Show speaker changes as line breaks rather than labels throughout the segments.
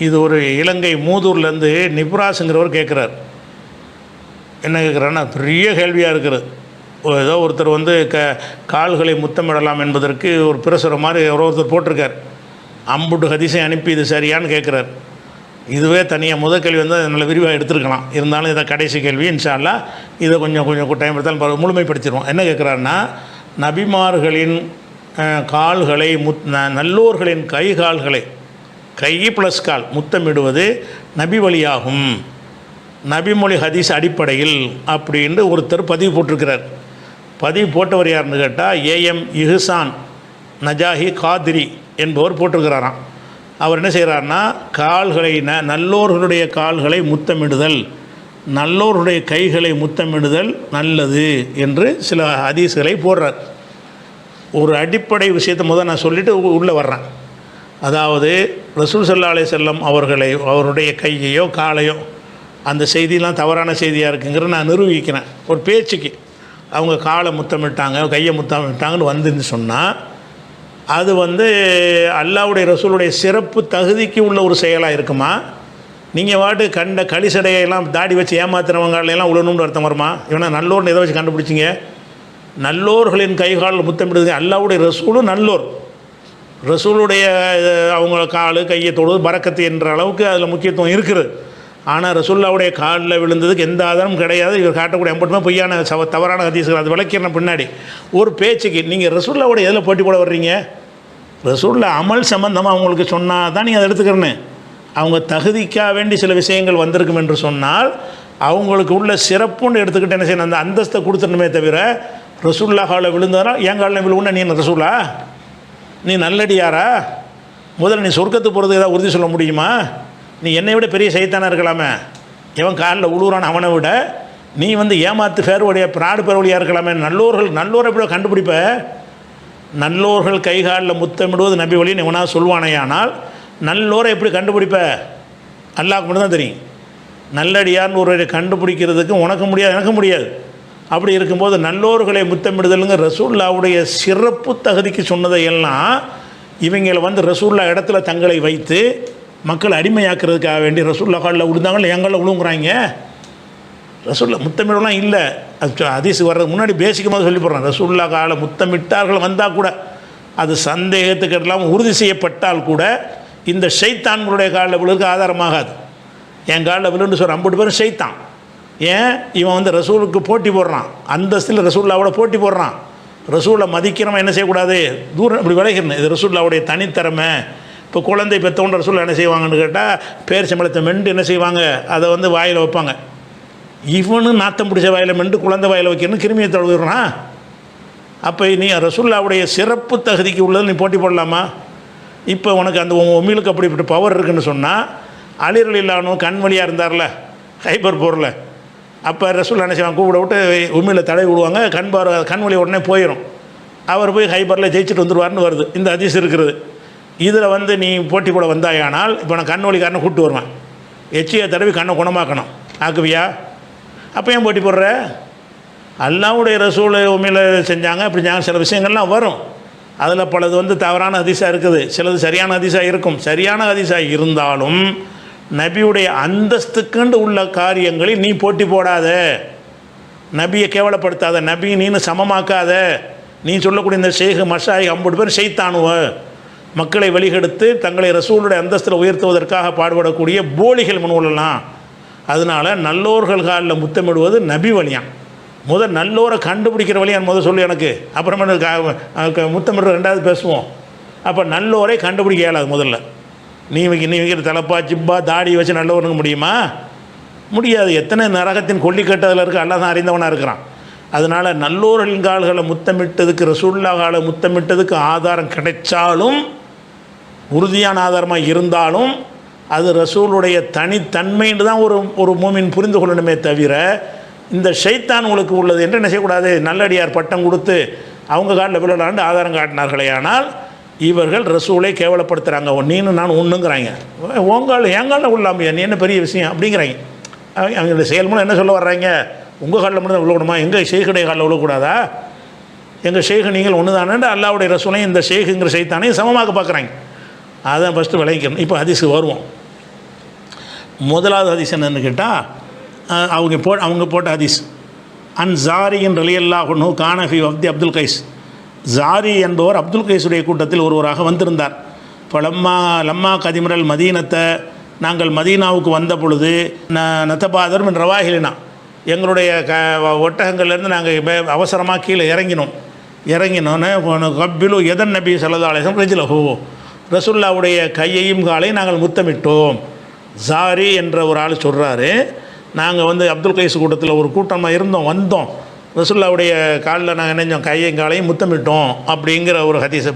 இது ஒரு இலங்கை மூதூர்லேருந்து நிப்ராஸுங்கிறவர் கேட்குறார். என்ன கேட்குறாருன்னா, பெரிய கேள்வியாக இருக்குது. ஏதோ ஒருத்தர் வந்து கால்களை முத்தமிடலாம் என்பதற்கு ஒரு பிரசுரம் மாதிரி ஒருத்தர் போட்டிருக்கார். அம்புட்டு ஹதீஸை அனுப்பி இது சரியான்னு கேட்குறார். இதுவே தனியாக முதல் கேள்வி வந்து நல்ல விரிவாக எடுத்துருக்கலாம். இருந்தாலும் இதை கடைசி கேள்வி இன்ஷா அல்லாஹ் இதை கொஞ்சம் டைம் எடுத்தாலும் முழுமைப்படுத்திடுவோம். என்ன கேட்குறாருன்னா, நபிமார்களின் கால்களை நல்லோர்களின் கால்களை கை ப்ளஸ் கால் முத்தமிடுவது நபி வழியாகும், நபிமொழி ஹதீஸ் அடிப்படையில் அப்படின்னு ஒருத்தர் பதிவு போட்டிருக்கிறார். பதிவு போட்டவர் யாருன்னு கேட்டால் ஏஎம் இஹ்சான் நஜாஹி காதிரி என்பவர் போட்டிருக்கிறாராம். அவர் என்ன செய்கிறார்னா, கால்களை நல்லோர்களுடைய கால்களை முத்தமிடுதல், நல்லோருடைய கைகளை முத்தமிடுதல் நல்லது என்று சில ஹதீஸ்களை போடுறார். ஒரு அடிப்படை விஷயத்தை முதல் நான் சொல்லிவிட்டு உள்ளே வர்றேன். அதாவது ரசூல் ஸல்லல்லாஹு அலைஹி வஸல்லம் அவருடைய கையையோ காலையோ அந்த செய்தியெலாம் தவறான செய்தியாக இருக்குங்கிற நான் நிரூபிக்கிறேன். ஒரு பேச்சுக்கு அவங்க காலை முத்தமிட்டாங்க கையை முத்தமிட்டாங்கன்னு வந்துன்னு சொன்னால் அது வந்து அல்லாஹ்வுடைய ரசூலுடைய சிறப்பு தகுதிக்கு உள்ள ஒரு செயலாக இருக்குமா? நீங்கள் வாட்டு கண்ட களிசடையெல்லாம் தாடி வச்சு ஏமாத்துறவங்களெல்லாம் உழணும்னு அர்த்தம் வருமா? இவனை நல்லோர்னு எதை வச்சு கண்டுபிடிச்சிங்க? நல்லோர்களின் கைகால் முத்தமிடுது. அல்லாஹ்வுடைய ரசூலும் நல்லோர், ரசூலுடைய அவங்க கால் கையை தொடுவது பரக்கத்து என்ற அளவுக்கு அதில் முக்கியத்துவம் இருக்குது. ஆனால் ரசூலுல்லாவுடைய காலில் விழுந்ததுக்கு எந்த ஆதாரமும் கிடையாது. இவர் காட்டக்கூடிய எம்பட்டுமே பொய்யான தவறான ஹதீஸ்கள். அது விளக்கிறேன் பின்னாடி. ஒரு பேச்சுக்கு நீங்கள் ரசூலுல்லாவுடைய எதில் போட்டி போட வர்றீங்க? ரசூலுல்லாஹ் அமல் சம்பந்தமாக அவங்களுக்கு சொன்னால் தான் நீங்கள் அதை எடுத்துக்கிறேன்னு. அவங்க தகுதிக்காக வேண்டி சில விஷயங்கள் வந்திருக்கும் என்று சொன்னால் அவங்களுக்கு உள்ள சிறப்புன்னு எடுத்துக்கிட்டு என்ன செய்யணும், அந்த அந்தஸ்தை கொடுத்துடணுமே தவிர ரசூலுல்லாஹ் காலில் விழுந்ததுனா என் காலில் விழுவுன்னா நீ என்ன ரசூலா? நீ நல்லடியாரா? முதல்ல நீ சொர்க்கத்துக்கு போகிறதுக்கு ஏதாவது உறுதி சொல்ல முடியுமா? நீ என்னை விட பெரிய சைத்தானாக இருக்கலாமே. எவன் காலில் உழுவுறான் அவனை விட நீ வந்து ஏமாத்து பேர்வழியாக பிராடு பேர்வழியாக இருக்கலாமே. நல்லோரை எப்படி கண்டுபிடிப்ப? நல்லோர்கள் கைகாலில் முத்தமிடுவது நபி வழின்னு எவனா சொல்வானையானால் நல்லோரை எப்படி கண்டுபிடிப்ப? அல்லாஹ்வுக்கு மட்டும் தான் தெரியும். நல்லடியார்னு ஒரு கண்டுபிடிக்கிறதுக்கு உனக்கு முடியாது, எனக்கு முடியாது. அப்படி இருக்கும்போது நல்லோர்களை முத்தமிடுதலுங்க ரசூலுல்லாவுடைய சிறப்பு தகுதிக்கு சொன்னதையெல்லாம் இவங்களை வந்து ரசூலுல்லாஹ் இடத்துல தங்களை வைத்து மக்கள் அடிமையாக்குறதுக்காக வேண்டி ரசூலுல்லாஹ் காலில் விழுந்தாங்கன்னு எங்களில் விழுங்குறாங்க. ரசூலுல்லாஹ் முத்தமிடலாம் இல்லை. அது ஹதீஸ் வர்றதுக்கு முன்னாடி பேசிக்கமாக சொல்லி போடுறேன். ரசூலுல்லாஹ் காலில் முத்தமிட்டார்கள் வந்தால் கூட அது சந்தேகத்துக்கு இல்லாமல் உறுதி செய்யப்பட்டால் கூட இந்த ஷைத்தான்களுடைய காலில் விழுக்கு ஆதாரமாகாது. என் காலில் விழுன்னு சொல்கிற 50 பேரும் ஷைத்தான். ஏன் இவன் வந்து ரசூலுக்கு போட்டி போடுறான், அந்தஸ்தில் ரசூலுல்லாவோட போட்டி போடுறான். ரசூலை மதிக்கிறவன் என்ன செய்யக்கூடாது, தூரம் இப்படி விளைகிறேன். இது ரசூலுல்லாவுடைய தனித்திறமை. இப்போ குழந்தை பெற்றவன்ற ரசூல் என்ன செய்வாங்கன்னு கேட்டால் பேர் சம்பளத்தை மெண்டு என்ன செய்வாங்க, அதை வந்து வாயில் வைப்பாங்க. இவனு நாத்தம் பிடிச்ச வாயில் மெண்டு குழந்தை வாயில் வைக்கணும்னு கிருமியை தழுவிடுறான். அப்போ நீ ரசூலுல்லாவுடைய சிறப்பு தகுதிக்கு உள்ளது நீ போட்டி போடலாமா? இப்போ உனக்கு அந்த உமிழுக்கு அப்படிப்பட்ட பவர் இருக்குன்னு சொன்னால் அலி ரலியல்லாஹு அன்ஹு கண் வழியாக இருந்தார்ல ஹைபர் போரில், அப்போ ரசூல் என்ன செய்வாங்க, கூப்பிட விட்டு உமிழில் தடவி விடுவாங்க. கண் வழி உடனே போயிடும். அவர் போய் ஹைபரில் ஜெயிச்சுட்டு வந்துடுவார்னு வருது. இந்த ஹதீஸ் இருக்கிறது. இதில் வந்து நீ போட்டி போட வந்தாயானால் இப்போ நான் கண் வழிக்காரனை கூப்பிட்டு வருவேன், எச்சியை தடவி கண்ணை குணமாக்கணும், ஆக்குவியா? அப்போ ஏன் போட்டி போடுற? அல்லாஹ்வுடைய ரசூல் உமிழ செஞ்சாங்க, அப்படி சில விஷயங்கள்லாம் வரும். அதில் பலது வந்து தவறான ஹதீஸாக இருக்குது, சிலது சரியான ஹதீஸாக இருக்கும். சரியான ஹதீஸாக இருந்தாலும் நபியுடைய அந்தஸ்துக்குண்டு உள்ள காரியங்களில் நீ போட்டி போடாத, நபியை கேவலப்படுத்தாத, நபியை நீனு சமமாக்காத. நீ சொல்லக்கூடிய இந்த ஷேக் மஷாயிக் 50 பேர் ஷைத்தானுவ, மக்களை வழிகெடுத்து தங்களை ரசூலுடைய அந்தஸ்தில் உயர்த்துவதற்காக பாடுபடக்கூடிய போலிகள் முன்வள்ளலாம். அதனால் நல்லோர்கள் காலில் முத்தமிடுவது நபி வழியான். நல்லோரை கண்டுபிடிக்கிற வழியான் சொல்லு எனக்கு, அப்புறமே முத்தமிடுற ரெண்டாவது பேசுவோம். அப்போ நல்லோரை கண்டுபிடிக்க இயலாது. முதல்ல நீ வைக்கிற தலப்பா ஜிப்பா தாடி வச்சு நல்லவனுங்க முடியுமா? முடியாது. எத்தனை நரகத்தின் கொல்லிக்கட்டதில் இருக்க அல்லாஹ் தான் அறிந்தவனாக இருக்கிறான். அதனால் நல்லோர்களின் கால்களை முத்தமிட்டதுக்கு ரசூலுல்லாஹ் காலை முத்தமிட்டதுக்கு ஆதாரம் கிடைச்சாலும், உறுதியான ஆதாரமாக இருந்தாலும், அது ரசூலுடைய தனித்தன்மைன்னு தான் ஒரு மூமின் புரிந்து கொள்ளணுமே தவிர இந்த ஷைத்தான் உங்களுக்கு உள்ளது என்று என்ன செய்யக்கூடாது. நல்லடியார் பட்டம் கொடுத்து அவங்க காலில் விழலாண்டு ஆதாரம் காட்டினார்களே. ஆனால் இவர்கள் ரசூலை கேவலப்படுத்துகிறாங்க. நீனு நான் ஒன்றுங்கிறாங்க. உங்கால் எங்காலில் உள்ளாமையா, நீ என்ன பெரிய விஷயம் அப்படிங்கிறாங்க. அவங்க செயல் மூலம் என்ன சொல்ல வர்றாங்க, உங்கள் காலில் மட்டும் தான் விழக்கூடுமா, எங்கள் ஷேக்குடைய காலில் விழக்கூடாதா? எங்கள் ஷேக்கு நீங்கள் ஒன்று தானே அல்லாஹ்வுடைய ரசூலையும் இந்த ஷேக்குங்கிற ஷைத்தானையும் சமமாக பார்க்குறாங்க. அதான் ஃபஸ்ட்டு விளைவிக்கணும். இப்போ ஹதீஸுக்கு வருவோம். முதலாவது ஹதீஸ் என்னன்னு கேட்டால் அவங்க போட்ட ஹதீஸ் அன் ஜாரியின் ரலியல்லாஹு கானஃபி அப்தி அப்துல் கைஸ். ஜாரி என்பவர் அப்துல் கைஸுடைய கூட்டத்தில் ஒருவராக வந்திருந்தார். இப்போ லம்மா கதிமரல் மதீனத்தை, நாங்கள் மதீனாவுக்கு வந்த பொழுது நத்தபாதர் மின் ரவாஹிலினா, எங்களுடைய ஒட்டகங்கள்லேருந்து நாங்கள் அவசரமாக கீழே இறங்கினோன்னு கப்பிலு எதன் நபி ஸல்லல்லாஹு அலைஹி வஸல்லம் ரஜுலஹு, ரசூலுல்லாஹ்வுடைய கையையும் காலையும் நாங்கள் முத்தமிட்டோம். ஜாரி என்ற ஒரு ஆள் சொல்கிறாரு, நாங்கள் வந்து அப்துல் கைஸ் கூட்டத்தில் ஒரு கூட்டமாக வந்தோம், ரசூலுல்லாஹ்வுடைய காலில் நாங்கள் நினைஞ்சோம், கையையும் காலையும் முத்தமிட்டோம் அப்படிங்கிற ஒரு ஹதீஸை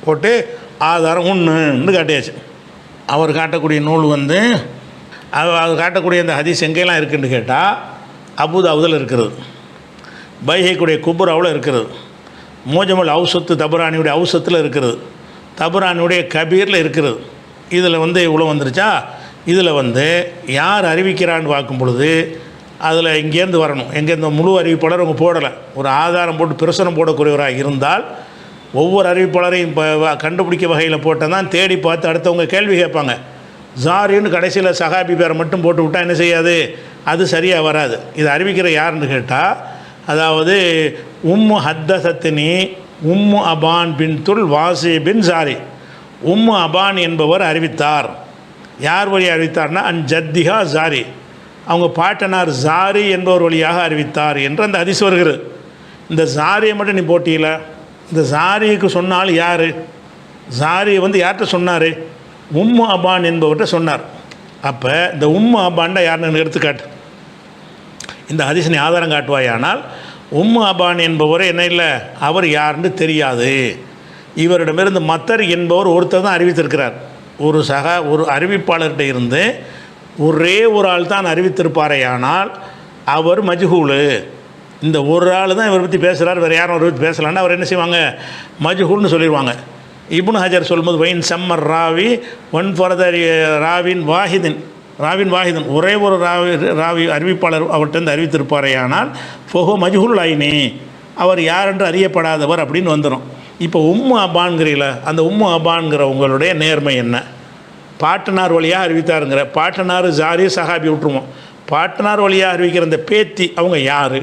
போட்டு ஆதாரம் ஒன்றுன்னு காட்டியாச்சு. அவர் காட்டக்கூடிய நூல் வந்து அவர் காட்டக்கூடிய இந்த ஹதீஸ் எங்கெல்லாம் இருக்குதுன்னு கேட்டால் அபூதாவுதில் இருக்கிறது, பைஹைக்குடைய குபுராவில் இருக்கிறது, மோஜமுல் அவுசத்து தபரானியுடைய அவுசத்தில் இருக்கிறது, தபரானியுடைய கபீரில் இருக்கிறது. இதில் வந்து இவ்வளோ வந்துருச்சா. இதில் வந்து யார் அறிவிக்கிறான்னு பார்க்கும் பொழுது அதில் இங்கேருந்து வரணும், எங்கேருந்து முழு அறிவிப்பாளர் அவங்க போடலை, ஒரு ஆதாரம் போட்டு பிரசனம் போடக்கூடியவராக இருந்தால் ஒவ்வொரு அறிவிப்பாளரையும் கண்டுபிடிக்க வகையில் போட்டால் தான் தேடி பார்த்து அடுத்தவங்க கேள்வி கேட்பாங்க. ஜாரின்னு கடைசியில் சஹாபி பேரை மட்டும் போட்டு விட்டால் என்ன செய்யாது, அது சரியாக வராது. இது அறிவிக்கிற யாருன்னு கேட்டால், அதாவது உம்மு ஹத்தசத்தினி உம்மு அபான் பின் துல் வாசி பின் ஜாரி, உம்மு அபான் என்பவர் அறிவித்தார். யார் வழி அறிவித்தார்னா அன் ஜத்திஹா ஜாரி, அவங்க பாட்டனார் ஜாரி என்பவர் வழியாக அறிவித்தார் என்று அந்த ஹதீஸ் வருகிறது. இந்த ஜாரியை மட்டும் நீ போட்டியில, இந்த ஜாரிக்கு சொன்னால் யார், ஜாரியை வந்து யார்கிட்ட சொன்னார், உம்மு அபான் என்பவர்கிட்ட சொன்னார். அப்போ இந்த உம்மு அபான்டா யாருன்னு எடுத்துக்காட்டு, இந்த ஹதீஸ் நீ ஆதாரம் காட்டுவாயானால் உம்மு அபான் என்பவர் என்ன இல்லை, அவர் யாருன்னு தெரியாது. இவரிடமிருந்து மத்தர் என்பவர் ஒருத்தர் தான் அறிவித்திருக்கிறார். ஒரு அறிவிப்பாளர்கிட்ட இருந்து ஒரே ஒரு ஆள் தான் அறிவித்திருப்பாரையானால் அவர் மஜ்ஹூலு. இந்த ஒரு ஆள் தான் இவரை பற்றி பேசுகிறார், வேறு யாரும் அவரை பற்றி பேசலான்னா அவர் என்ன செய்வாங்க, மஜ்ஹூல்னு சொல்லிடுவாங்க. இப்னு ஹஜர் சொல்லும்போது வைன் சம்மர் ராவி ஒன் ஃபர்தர் ராவின் வாஹிதன் ஒரே ஒரு ராவி அறிவிப்பாளர் அவர்கிட்ட அறிவித்திருப்பாரையானால் ஃபோஹோ மஜ்ஹூல் ஐனி, அவர் யார் என்று அறியப்படாதவர் அப்படின்னு வந்துடும். இப்போ உம்மு அபான்கிறீங்கள, அந்த உம்மு அபான்கிற உங்களுடைய நேர்மை என்ன, பாட்டனார் வழியாக அறிவித்தாருங்கிற, பாட்டனார் ஜாரி சஹாபி விட்டுருவோம், பாட்டனார் வழியாக அறிவிக்கிற அந்த பேத்தி அவங்க யார்,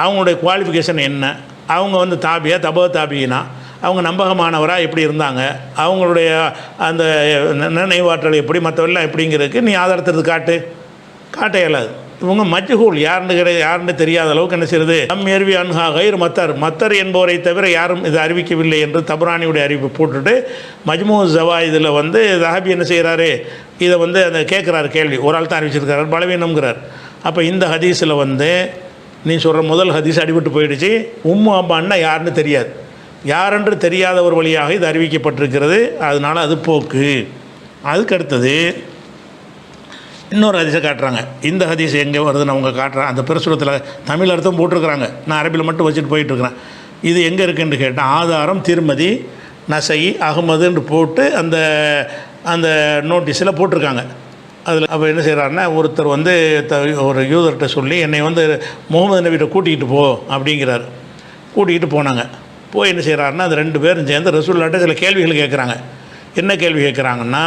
அவங்களுடைய குவாலிஃபிகேஷன் என்ன, அவங்க வந்து தாபியா தாபியினா, அவங்க நம்பகமானவராக எப்படி இருந்தாங்க, அவங்களுடைய அந்த நினைவாற்றல் எப்படி, மற்றவெல்லாம் எப்படிங்கிறதுக்கு நீ ஆதாரத்திற்கு காட்ட இயலாது. இவங்க மஜ்ஹூல், யாருன்னு தெரியாத அளவுக்கு என்ன செய்யுது, ஏர்வி அன்ஹா கைர் மத்தர் என்பவரை தவிர யாரும் இதை அறிவிக்கவில்லை என்று தபரானியுடைய அறிவிப்பை போட்டுட்டு மஜ்மூ ஜவாயிதில் வந்து தஹாபி என்ன செய்கிறாரு, இதை வந்து அந்த கேட்குறாரு கேள்வி, ஒரு ஆள் தான் அறிவிச்சிருக்காரு, பலவீனம்ங்கிறார். அப்போ இந்த ஹதீஸில் வந்து நீ சொல்கிற முதல் ஹதீஸ் அடிபட்டு போயிடுச்சு. உம்மு அப்பான்னா யாருன்னு தெரியாது, யாரென்று தெரியாதவர் வழியாக இது அறிவிக்கப்பட்டிருக்கிறது, அதனால் அது போக்கு. அதுக்கு அடுத்தது இன்னொரு ஹதீஸை காட்டுறாங்க. இந்த ஹதீஸ் எங்கே வருதுன்னு அவங்க காட்டுறாங்க, அந்த பிரசுரத்தில் தமிழ் அர்த்தம் போட்டிருக்கிறாங்க, நான் அரபியில் மட்டும் வச்சுட்டு போயிட்டுருக்கிறேன். இது எங்கே இருக்குன்னு கேட்டால் ஆதாரம் திருமதி நசை அகமதுன்னு போட்டு அந்த நோட்டீஸில் போட்டிருக்காங்க. அதில் அப்போ என்ன செய்கிறாருன்னா, ஒருத்தர் வந்து ஒரு யூதர்கிட்ட சொல்லி என்னை வந்து முகமது நபிகிட்ட கூட்டிகிட்டு போ அப்படிங்கிறார். கூட்டிகிட்டு போனாங்க. போய் என்ன செய்கிறாருன்னா, அந்த 2 பேரும் சேர்ந்து ரசூலுல்லாஹ்ட்ட சில கேள்விகள் கேட்குறாங்க. என்ன கேள்வி கேட்குறாங்கன்னா,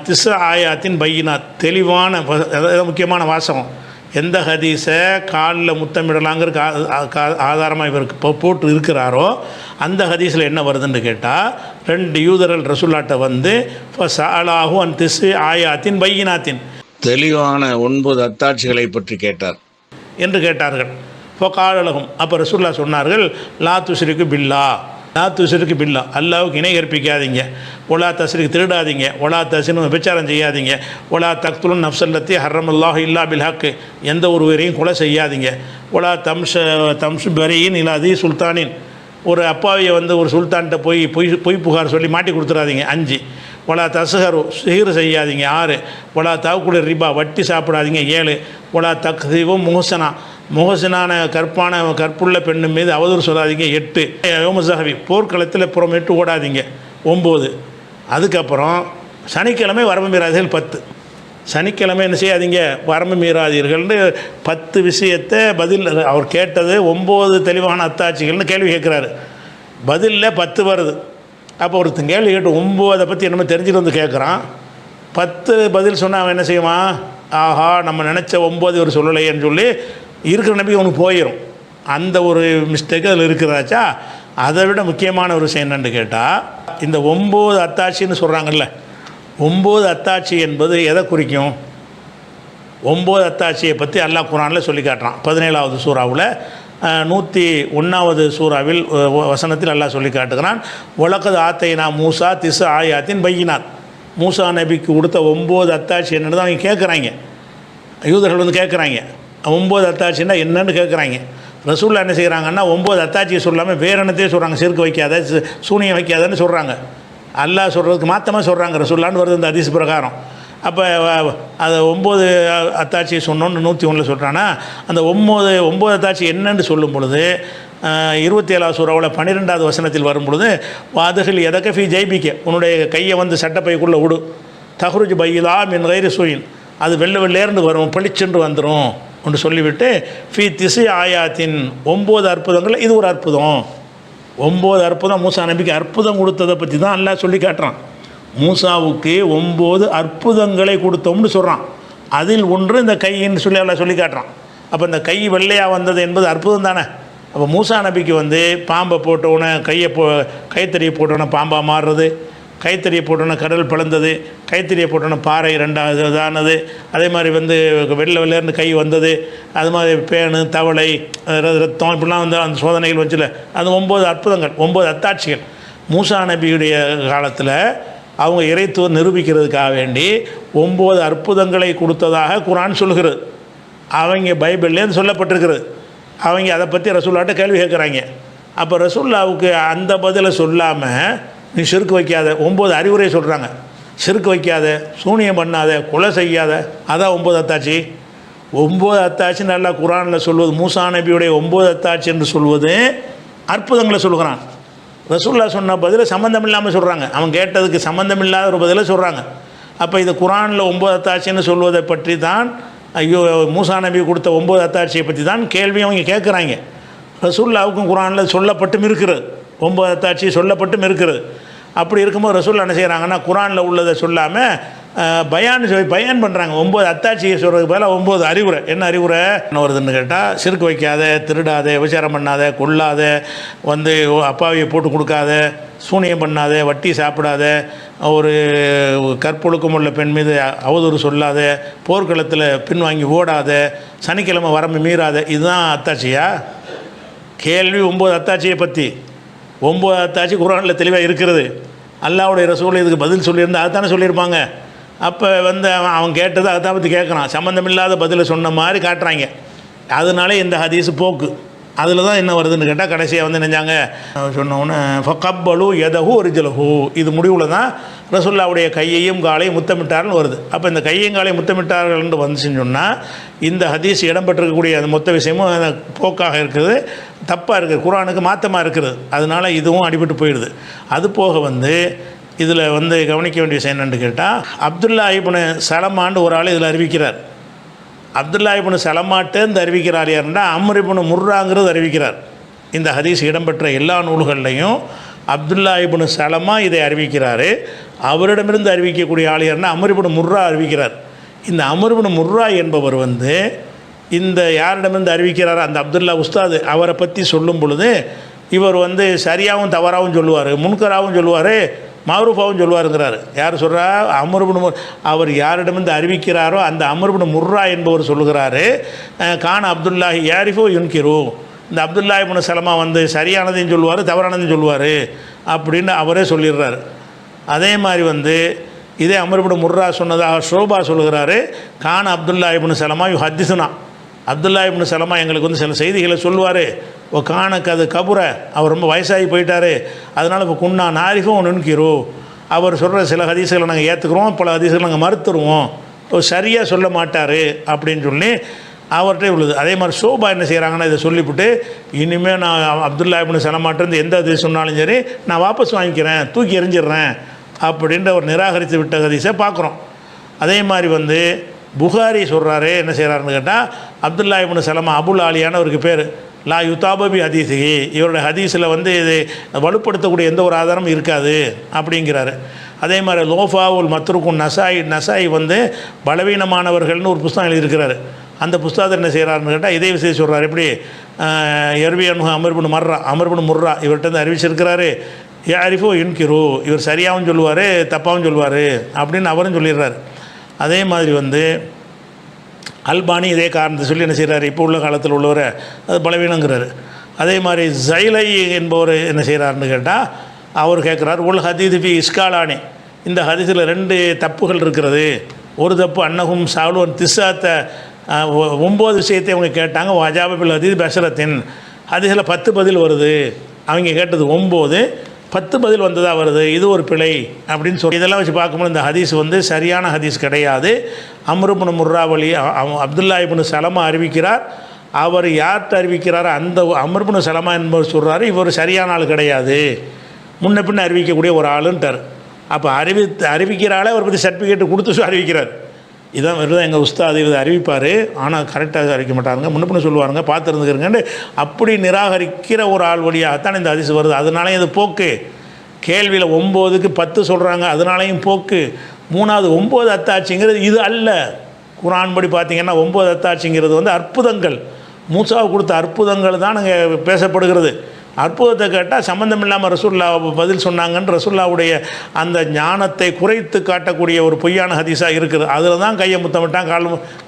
திஸ் ஆயாத்தின் பையினாத், தெளிவான அதாவது முக்கியமான வாசகம், எந்த ஹதீஸை காலில் முத்தமிடலாங்கிற ஆதாரமாக இவருக்கு போட்டு இருக்கிறாரோ அந்த ஹதீஸில் என்ன வருதுன்னு கேட்டால், 2 யூதர்கள் ரசூலுல்லாஹ்ட்ட வந்து ஃபஸஅலாஹு அன் திஸ் ஆயாத்தின் பையினாத்தின், தெளிவான 9 அத்தாட்சிகளை பற்றி கேட்டார் என்று கேட்டார்கள். ஃபகாலலஹும், அப்போ ரசூலுல்லாஹ் சொன்னார்கள், லா துஷ்ரிகு பில்லா, அல்லாவுக்கு இணை கற்பிக்காதீங்க, ஒலா தஸ்ரிக்கு திருடாதீங்க, ஒலா தஸ்னு விபச்சாரம் செய்யாதீங்க, ஒலா தக்துலுன் நஃப்ஸல்லத்தி ஹர்ரமல்லாஹு இல்லா பில் ஹக், எந்த ஒரு உயிரையும் கொலை செய்யாதீங்க, ஒலா தம்ஷு பரீன் இலாதி சுல்தானின், ஒரு அப்பாவியை வந்து ஒரு சுல்தான்கிட்ட பொய் புகார் சொல்லி மாட்டி கொடுத்துடாதீங்க 5, ஒலா தஸ்ஹரு சிஹிர் செய்யாதீங்க 6, ஒலா தவக்குல் ரிபா வட்டி சாப்பிடாதீங்க 7, ஒலா தக்தீவும் முகசனான கற்புள்ள பெண்ணு மீது அவதூறு சொல்லாதீங்க 8, யோமசஹவி போர்க்களத்தில் புறமேட்டு ஓடாதீங்க 9. அதுக்கப்புறம் சனிக்கிழமை வரம்பு மீறாதீர்கள் 10, சனிக்கிழமை என்ன செய்யாதீங்க, வரம்பு மீறாதீர்கள்னு 10 விஷயத்தை பதில். அவர் கேட்டது 9 தெளிவான அத்தாட்சிகள்னு கேள்வி கேட்குறாரு, பதிலில் 10 வருது. அப்போ ஒருத்தன் கேள்வி கேட்டு 9 பற்றி என்னமோ தெரிஞ்சுட்டு வந்து கேட்குறான். 10 பதில் சொன்னால் அவன் என்ன செய்வான், ஆஹா நம்ம நினச்ச 9 இவர் சொல்லலையேன்னு சொல்லி இருக்கிற நம்பிக்கை அவனுக்கு போயிடும். அந்த ஒரு மிஸ்டேக் அதில் இருக்கிறாச்சா. அதை விட முக்கியமான ஒரு விஷயம் என்னென்னு கேட்டால், இந்த 9 அத்தாட்சின்னு சொல்கிறாங்கல்ல, 9 அத்தாட்சி என்பது எதை குறிக்கும்? 9 அத்தாட்சியை பற்றி அல்லாஹ் குர்ஆனில் சொல்லி காட்டுறான். 17வது சூறாவில் 101வது சூறாவில் வசனத்தில் அல்லாஹ் சொல்லி காட்டுகிறான், வலக்கத் ஆத்தைனா மூசா திஸ் ஆயாத்தின் பையினாத். மூசா நபிக்கு கொடுத்த 9 அத்தாட்சி என்னென்னு தான் அவங்க கேட்குறாங்க. யூதர்கள் வந்து கேட்குறாங்க 9 அத்தாட்சின்னா என்னென்னு கேட்குறாங்க. ரசூல்லா என்ன செய்கிறாங்கன்னா 9 அத்தாட்சியை சொல்லாமல் வேறு என்னத்தையே சொல்கிறாங்க. சிறுக்கு வைக்காத, சூனியம் வைக்காதன்னு சொல்கிறாங்க. அல்லாஹ் சொல்கிறதுக்கு மாற்றமாக சொல்கிறாங்க ரசூல்லான்னு வருது இந்த ஹதீஸ் பிரகாரம். அப்போ அதை 9 அத்தாட்சியை சொன்னோன்னு 101 சொல்கிறான்னா, அந்த 9 அத்தாட்சி என்னன்னு சொல்லும் பொழுது 27வது சூறாவில் 12வது வசனத்தில் வரும் பொழுது, வாதுகள் எதக்க ஃபி ஜெய்பிக்க, உன்னுடைய கையை வந்து சட்டப்பைக்குள்ளே விடு, தஹ்ருஜ் பையிலா மின் கைரி சூயின், அது வெள்ளேர்ந்து வரும், பளிச்சென்று வந்துடும் ஒன்று சொல்லிவிட்டு, ஃபி திசை ஆயாத்தின் 9 அற்புதங்கள் இது ஒரு அற்புதம். 9 அற்புதம் மூசா நபிக்கு அற்புதம் கொடுத்ததை பற்றி தான் அல்லாஹ் சொல்லி காட்டுறான். மூசாவுக்கு 9 அற்புதங்களை கொடுத்தோம்னு சொல்கிறான். அதில் ஒன்று இந்த கைன்னு சொல்லி அல்லாஹ் சொல்லி காட்டுறான். அப்போ இந்த கை வெள்ளையாக வந்தது என்பது அற்புதம் தானே. அப்போ மூசா நபிக்கு வந்து பாம்பை போட்டவுடனே கைத்தறியை போட்டோன்னே பாம்பாக மாறுறது, கைத்தறியை போட்டோன்னே கடல் பிளந்தது, கைத்தறியை போட்டோன்னே பாறை 2வது இதானது, அதே மாதிரி வந்து வெள்ளேருந்து கை வந்தது, அது மாதிரி பேனு தவளை ரத்தம் இப்படிலாம் வந்து அந்த சோதனைகள் வச்சுல அது 9 அற்புதங்கள், 9 அத்தாட்சிகள். மூசா நபியுடைய காலத்தில் அவங்க இறைத்துவம் நிரூபிக்கிறதுக்காக வேண்டி 9 அற்புதங்களை கொடுத்ததாக குர்ஆன் சொல்கிறது. அவங்க பைபிள்லேருந்து சொல்லப்பட்டிருக்கிறது. அவங்க அதை பற்றி ரசூல்லாட்ட கேள்வி கேட்குறாங்க. அப்போ ரசூல்லாவுக்கு அந்த பதிலை சொல்லாமல் நீ சிறுக்கு வைக்காத, 9 அறிவுரை சொல்கிறாங்க. சிறுக்கு வைக்காத, சூனியம் பண்ணாத, கொலை செய்யாத, அதான் 9 அத்தாட்சி. 9 அத்தாட்சி நல்லா குர்ஆனில் சொல்வது, மூசா நபியுடைய 9 அத்தாட்சி என்று சொல்வது அற்புதங்களை சொல்கிறான். ரசூல்லா சொன்ன பதிலை சம்மந்தம் இல்லாமல் சொல்கிறாங்க. அவன் கேட்டதுக்கு சம்மந்தம் இல்லாத ஒரு பதிலை சொல்கிறாங்க. அப்போ இது குர்ஆனில் 9 அத்தாட்சின்னு சொல்வதை பற்றி தான், ஐயோ மூசா நபி கொடுத்த 9 அத்தாட்சியை பற்றி தான் கேள்வி அவங்க கேட்குறாங்க. ரசூல்லாவுக்கும் குர்ஆனில் சொல்லப்பட்டும் இருக்கிறது, 9 அத்தாட்சி சொல்லப்பட்டும் இருக்கிறது. அப்படி இருக்கும்போது ரசூல்லா என்ன செய்கிறாங்கன்னா குர்ஆனில் உள்ளதை சொல்லாமல் பயான் பண்ணுறாங்க. 9 அத்தாட்சியை சொல்கிறதுக்கு பதிலாக 9 அறிவுரை. என்ன அறிவுரை என்ன வருதுன்னு கேட்டால், சிறுக்கு வைக்காத, திருடாத, விபச்சாரம் பண்ணாத, கொல்லாத, வந்து அப்பாவியை போட்டு கொடுக்காத, சூனியம் பண்ணாத, வட்டி சாப்பிடாத, ஒரு கற்பொழுக்கம் உள்ள பெண் மீது அவதூறு சொல்லாத, போர்க்களத்தில் பின்வாங்கி ஓடாத, சனிக்கிழமை வரம்பு மீறாத, இதுதான் அத்தாட்சியா? கேள்வி 9 அத்தாட்சியை பற்றி. 9 அத்தாட்சி குர்ஆனில் தெளிவாக இருக்கிறது. அல்லாஹ்வுடைய ரசூல் இதுக்கு பதில் சொல்லியிருந்தால் அதுதானே சொல்லியிருப்பாங்க. அப்போ வந்து அவன் கேட்டது அதை பற்றி கேட்குறான். சம்மந்தமில்லாத பதிலை சொன்ன மாதிரி காட்டுறாங்க. அதனால இந்த ஹதீஸ் போக்கு. அதில் தான் என்ன வருதுன்னு கேட்டால், கடைசியாக வந்து நினைஞ்சாங்க சொன்னோன்னே ஃபக்கப்பலு எதஹு ரிஜலஹு, இது முடிவில் தான் ரசூல்லாவுடைய கையையும் காலையும் முத்தமிட்டார்னு வருது. அப்போ இந்த கையையும் காலையும் முத்தமிட்டார்கள்னு வந்துச்சுன்னு சொன்னால், இந்த ஹதீஸ் இடம்பெற்றிருக்கக்கூடிய அந்த மொத்த விஷயமும் போக்காக இருக்குது, தப்பாக இருக்குது, குர்ஆனுக்கு மாற்றமாக இருக்குது. அதனால் இதுவும் அடிபட்டு போயிடுது. அது போக வந்து இதில் வந்து கவனிக்க வேண்டிய விஷயம் என்னென்னு கேட்டால், அப்துல்லா இப்னு சலமான்னு ஒரு ஆள் இதில் அறிவிக்கிறார். அப்துல்லா இப்னு சலமாட்டேந்து அறிவிக்கிறார் யாருன்னா, அம்ர் இப்னு முர்ராங்கிறது அறிவிக்கிறார். இந்த ஹதீஸ் இடம்பெற்ற எல்லா நூல்கள்லையும் அப்துல்லா இப்னு சலமா இதை அறிவிக்கிறார். அவரிடமிருந்து அறிவிக்கக்கூடிய ஆள் யாருன்னா அம்ர் இப்னு முர்ரா அறிவிக்கிறார். இந்த அம்ர் இப்னு முர்ரா என்பவர் வந்து இந்த யாரிடமிருந்து அறிவிக்கிறார், அந்த அப்துல்லா உஸ்தாது, அவரை பற்றி சொல்லும் பொழுது இவர் வந்து சரியாகவும் தவறாகவும் சொல்லுவார், முன்கராகவும் சொல்லுவார், மாரூஃபாவும் சொல்லுவாருங்கிறார். யார் சொல்கிறா? அம்ர் இப்னு அவர் யாரிடமிருந்து அறிவிக்கிறாரோ அந்த அம்ர் இப்னு முர்ரா என்பவர் சொல்லுகிறாரு, கான அப்துல்லாஹி யாரிஃபோ யுன்கிரு, இந்த அப்துல்லா இப்னு சலமா வந்து சரியானதையும் சொல்லுவார், தவறானதையும் சொல்லுவார் அப்படின்னு அவரே சொல்லிடுறாரு. அதே மாதிரி வந்து இதே அம்ர் இப்னு முர்ரா சொன்னதாக ஷோபா சொல்லுகிறாரு, கான அப்துல்லா இப்னு சலமா யு ஹத்திசுனா, அப்துல்லா இப்னு சலமா எங்களுக்கு வந்து சில செய்திகளை சொல்லுவார், ஓ கானக்கு அது கபுர, அவர் ரொம்ப வயசாகி போயிட்டார், அதனால் இப்போ குன்னா நாரிஃபும் நுண்கிரோ, அவர் சொல்கிற சில ஹதீஸுகளை நாங்கள் ஏற்றுக்குறோம், பல ஹதீஸுகளை நாங்கள் மறுத்துருவோம், சரியாக சொல்ல மாட்டார் அப்படின்னு சொல்லி அவர்கிட்ட உள்ளது. அதே மாதிரி ஷோபா என்ன செய்கிறாங்கன்னா, இதை சொல்லிவிட்டு இனிமேல் நான் அப்துல்லா இப்னு சலமாட்டேருந்து எந்த ஹதீஸ் சொன்னாலும் சரி நான் வாபஸ் வாங்கிக்கிறேன், தூக்கி எறிஞ்சிடுறேன் அப்படின்ற ஒரு நிராகரித்து விட்ட ஹதீஸை பார்க்குறோம். அதே மாதிரி வந்து புகாரி சொல்கிறாரு, என்ன செய்கிறாருன்னு கேட்டால், அப்துல்லா இப்னு சலமா அபுல் ஆலியான அவருக்கு பேர், லா யுதாபபி ஹதீஸி, இவருடைய ஹதீஸில் வந்து இது வலுப்படுத்தக்கூடிய எந்த ஒரு ஆதாரமும் இருக்காது அப்படிங்கிறாரு. அதே மாதிரி லோஃபாவுல் மத்ருக்குன் நசாய் வந்து பலவீனமானவர்கள்னு ஒரு புஸ்தகம் எழுதியிருக்கிறாரு. அந்த புஸ்தகத்தை என்ன செய்கிறாருன்னு கேட்டால் இதே விஷயம் சொல்கிறார். எப்படி எர்வியன் அமர்புன் முர்ரா இவர்கிட்ட அறிவிச்சிருக்கிறாரு. யாரிஃபோ இன்கிரு, இவர் சரியாகவும் சொல்லுவார் தப்பாகவும் சொல்லுவார் அப்படின்னு அவரும் சொல்லிடுறாரு. அதே மாதிரி வந்து அல்பானி இதே காரணத்தை சொல்லி என்ன செய்கிறாரு, இப்போ உள்ள காலத்தில் உள்ளவரை அது பலவீனங்கிறாரு. அதே மாதிரி ஜைலை என்பவர் என்ன செய்கிறாருன்னு கேட்டால் அவர் கேட்குறார், உல் ஹதீது ஃபி இஸ்காலானி, இந்த ஹதீஸில் 2 தப்புகள் இருக்கிறது. ஒரு தப்பு அன்னகும் சாலுவன் திசாத்தை 9 விஷயத்தை அவங்க கேட்டாங்க. வஜாபபில் ஹதீது பஷரத்தின், ஹதீஸில் 10 பதில் வருது. அவங்க கேட்டது 9, 10 பதில் வந்ததாக வருது. இது ஒரு பிழை அப்படின்னு சொல்லி இதெல்லாம் வச்சு பார்க்கும்போது இந்த ஹதீஸ் வந்து சரியான ஹதீஸ் கிடையாது. அம்ருபுன் முர்ராவலி அப்துல்லா இப்னு சலமா அறிவிக்கிறார். அவர் யார்கிட்ட அறிவிக்கிறாரோ அந்த அம்ருபுன் சலமா என்பவர் சொல்கிறாரு இவர் சரியான ஆள் கிடையாது, முன்ன பின்ன அறிவிக்கக்கூடிய ஒரு ஆளுன்ட்டார். அப்போ அறிவிக்கிற ஆளே அவரை பற்றி சர்டிஃபிகேட் கொடுத்து அறிவிக்கிறார். இதான் வருதான் எங்கள் உஸ்தாது இதை அறிவிப்பார், ஆனால் கரெக்டாக அறிவிக்க மாட்டாங்க, முன்ன பின்ன சொல்லுவாருங்க, பார்த்துருந்துக்கிறங்கன்னு அப்படி நிராகரிக்கிற ஒரு ஆள் வழியாகத்தான் இந்த ஹதீஸ் வருது. அதனாலேயும் இது போக்கு. கேள்வியில் 9க்கு 10 சொல்கிறாங்க, அதனாலையும் போக்கு. 3வது 9 அத்தாட்சிங்கிறது இது அல்ல. குர்ஆன் படி பார்த்திங்கன்னா 9 அத்தாட்சிங்கிறது வந்து அற்புதங்கள், மூசாவுக்கு கொடுத்த அற்புதங்கள் தான் அங்கே பேசப்படுகிறது. அற்புதத்தை கேட்டால் சம்மந்தம் இல்லாமல் ரசூல்லா பதில் சொன்னாங்கன்னு ரசூல்லாவுடைய அந்த ஞானத்தை குறைத்து காட்டக்கூடிய ஒரு பொய்யான ஹதீஸாக இருக்குது. அதில் தான் கையை முத்தமிட்டான்,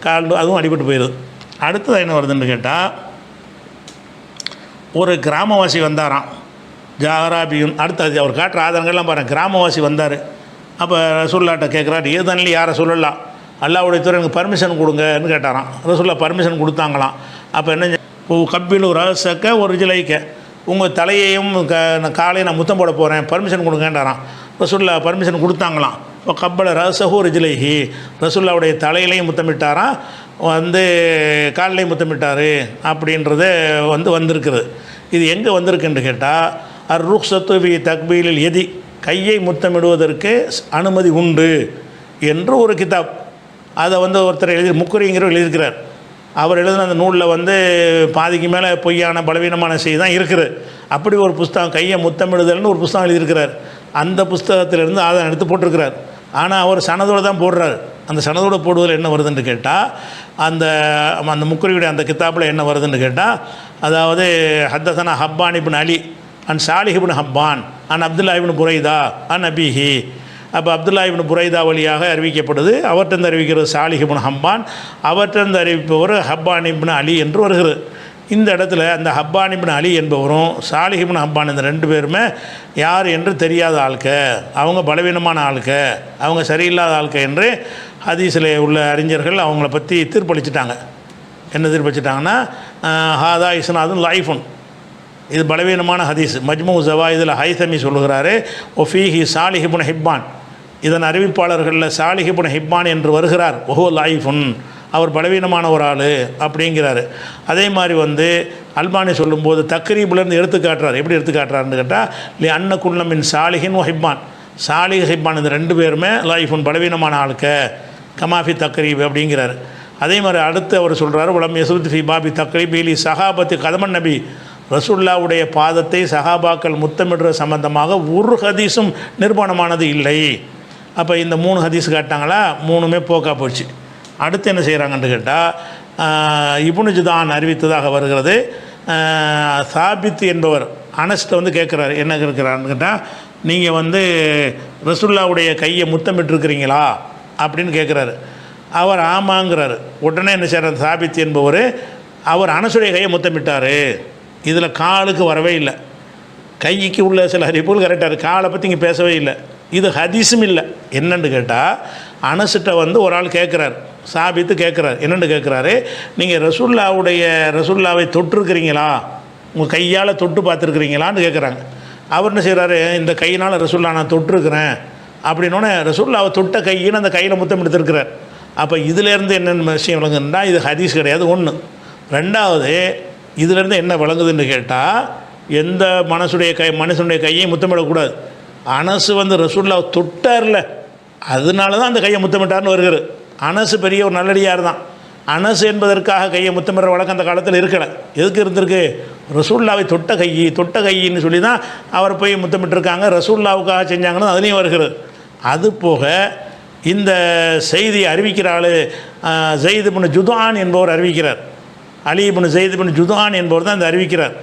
கால் அதுவும் அடிபட்டு போயிடுது. அடுத்தது என்ன வருதுன்னு கேட்டால், ஒரு கிராமவாசி வந்தாராம் ஜாராபியும். அடுத்தது அவர் காட்டுற ஆதாரங்கள்லாம் பாருங்கள். கிராமவாசி வந்தார். அப்போ ரசூல்லாட்ட கேட்குறாரு, ஏதன்லி யாரை சொல்லலாம், அல்லாவுடைய துறை எனக்கு பர்மிஷன் கொடுங்கன்னு கேட்டாராம். ரசூல்லா பர்மிஷன் கொடுத்தாங்களாம். அப்போ என்ன, கப்பில் ஒரு ரசக்க ஒரு ஜிலைக்க, உங்கள் தலையையும் காலையும் நான் முத்தம் போட போகிறேன், பர்மிஷன் கொடுங்கன்றாராம். ரசூல்லா பர்மிஷன் கொடுத்தாங்களாம். இப்போ கப்பல ரசஹூ ரிஜிலைஹி, ரசூல்லாவுடைய தலையிலையும் முத்தமிட்டாராம், வந்து காலையும் முத்தமிட்டார் அப்படின்றது வந்திருக்குது. இது எங்கே வந்திருக்குன்னு கேட்டால், ருக்ஸத்து பி தக்பீலில் எதி, கையை முத்தமிடுவதற்கு அனுமதி உண்டு என்று ஒரு கிதாப். அதை ஒருத்தர் முக்குரிங்கிறவர் எழுதியிருக்கிறார். அவர் எழுதின அந்த நூலில் பாதிக்கு மேலே பொய்யான பலவீனமான செய்தி தான் இருக்குது. அப்படி ஒரு புஸ்தகம், கையை முத்தமிடுதல்னு ஒரு புஸ்தகம் எழுதியிருக்கிறார். அந்த புஸ்தகத்திலிருந்து ஆதாரம் எடுத்து போட்டிருக்கிறார். ஆனால் அவர் சனதோடு தான் போடுறார். அந்த சனதோடு போடுவதில் என்ன வருதுன்னு கேட்டால், அந்த முக்குரியுடைய அந்த கித்தாப்பில் என்ன வருதுன்னு கேட்டால், அதாவது ஹத்தசனா ஹப்பான் இப்னு அலி அன் சாலிஹ் இப்னு ஹப்பான் அன் அப்துல்லா இப்னு புரைதா அன் அபிஹி. அப்போ அப்துல்லா இப்னு புரைதா வழியாக அறிவிக்கப்படுது. அவர்கிட்ட அறிவிக்கிறது சாலிஹ் இப்னு ஹப்பான், அவர்கிட்ட அறிவிப்பவர் ஹப்பான் இப்னு அலி என்று வருகிறது. இந்த இடத்துல அந்த ஹப்பான் இப்னு அலி என்பவரும் சாலிஹ் இப்னு ஹப்பான் இந்த 2 பேருமே யார் என்று தெரியாத ஆள்க, அவங்க பலவீனமான ஆள்க, அவங்க சரியில்லாத ஆள்க என்று ஹதீஸில் உள்ள அறிஞர்கள் அவங்கள பற்றி தீர்ப்பளிச்சிட்டாங்க. என்ன தீர்ப்பளிச்சிட்டாங்கன்னா, ஹாதா இஸ்னாதுன் லைஃபுன், இது பலவீனமான ஹதீஸ். மஜ்மூ ஜவாயிதில் ஹைதமி சொல்லுகிறாரு, ஒஃபீஹி சாலிஹ் இப்னு ஹிப்பான், இதன் அறிவிப்பாளர்களில் சாலிஹ் இப்னு ஹிப்பான் என்று வருகிறார், ஒஹோ லைஃபுன், அவர் பலவீனமான ஒரு ஆள் அப்படிங்கிறாரு. அதே மாதிரி அல்பானி சொல்லும்போது தக்ரீபுலேருந்து எடுத்துக்காட்டுறார். எப்படி எடுத்துக்காட்டுறாருன்னு கேட்டால், லி அன்னகுல்லமின் சாலிஹின் ஒ ஹிப்பான், சாலிஹ் ஹிப்பான் இந்த 2 பேருமே லைஃபுன் பலவீனமான ஆளுக்க கமாஃபி தக்ரீப் அப்படிங்கிறார். அதே மாதிரி அடுத்து அவர் சொல்கிறார், உலம் யசுத் ஃபி பாபி தக்ரீப் இலி சஹாபத்து கதமன் நபி, ரசூல்லாவுடைய பாதத்தை சஹாபாக்கள் முத்தமிடுற சம்பந்தமாக ஒரு ஹதீஸும் நிர்மாணமானது இல்லை. அப்போ இந்த 3 ஹதீஸ் காட்டாங்களா, 3மே போக்கா போச்சு. அடுத்து என்ன செய்கிறாங்கன்னு கேட்டால், இப்னு ஜுதான் அறிவித்ததாக வருகிறது. சாபித் என்பவர் அனஸ்ட்ட கேட்குறாரு, என்ன கேட்குறாருன்னு கேட்டால், நீங்கள் ரசூல்லாவுடைய கையை முத்தமிட்டுருக்கிறீங்களா அப்படின்னு கேட்குறாரு. அவர் ஆமாங்கிறாரு. உடனே என்ன செய்கிறார், சாபித் என்பவர் அவர் அனசுடைய கையை முத்தமிட்டார். இதில் காலுக்கு வரவே இல்லை, கைக்கு உள்ள சில அறிவிப்புகள் கரெக்டாக இருக்குது, காலை பற்றி இங்கே பேசவே இல்லை. இது ஹதீஸும் இல்லை. என்னென்னு கேட்டால், அனசிட்ட ஒரு ஆள் கேட்குறார், சாபித்து கேட்குறார். என்னென்னு கேட்குறாரு, நீங்கள் ரசூல்லாவை தொட்டிருக்கிறீங்களா, உங்கள் கையால் தொட்டு பார்த்துருக்குறீங்களான்னு கேட்குறாங்க. அவர் என்ன செய்கிறாரு, இந்த கையினால் ரசூல்லா நான் தொட்டிருக்கிறேன் அப்படின்னோடனே ரசூல்லாவை தொட்ட கையின்னு அந்த கையில் முத்தம் எடுத்துருக்கிறார். அப்போ இதிலேருந்து என்னென்ன விஷயம் விளங்குதுன்னா, இது ஹதீஸ் கிடையாது ஒன்று. ரெண்டாவது, இதிலேருந்து என்ன விளங்குதுன்னு கேட்டால், எந்த மனுஷனுடைய கையை முத்தமிடக்கூடாது. அனசு ரசூல்லாவை தொட்டார்ல, அதனால தான் அந்த கையை முத்தமிட்டார்னு வருகிறது. அனசு பெரிய ஒரு நல்லடியார் தான். அனஸ் என்பதற்காக கையை முத்தமிடுற வழக்கம் அந்த காலத்தில் இருக்கலை. எதுக்கு இருந்திருக்கு? ரசூல்லாவை தொட்ட கையின்னு சொல்லி தான் அவர் போய் முத்தமிட்டிருக்காங்க. ரசூல்லாவுக்காக செஞ்சாங்கன்னு அதுலேயும் வருகிறது. அது போக இந்த செய்தியை அறிவிக்கிற ஆள் ஸைத் இப்னு ஜுதான் என்பவர் அறிவிக்கிறார். அலி இப்னு ஸைத் இப்னு ஜுதான் என்பவர் தான் இந்த அறிவிக்கிறார்.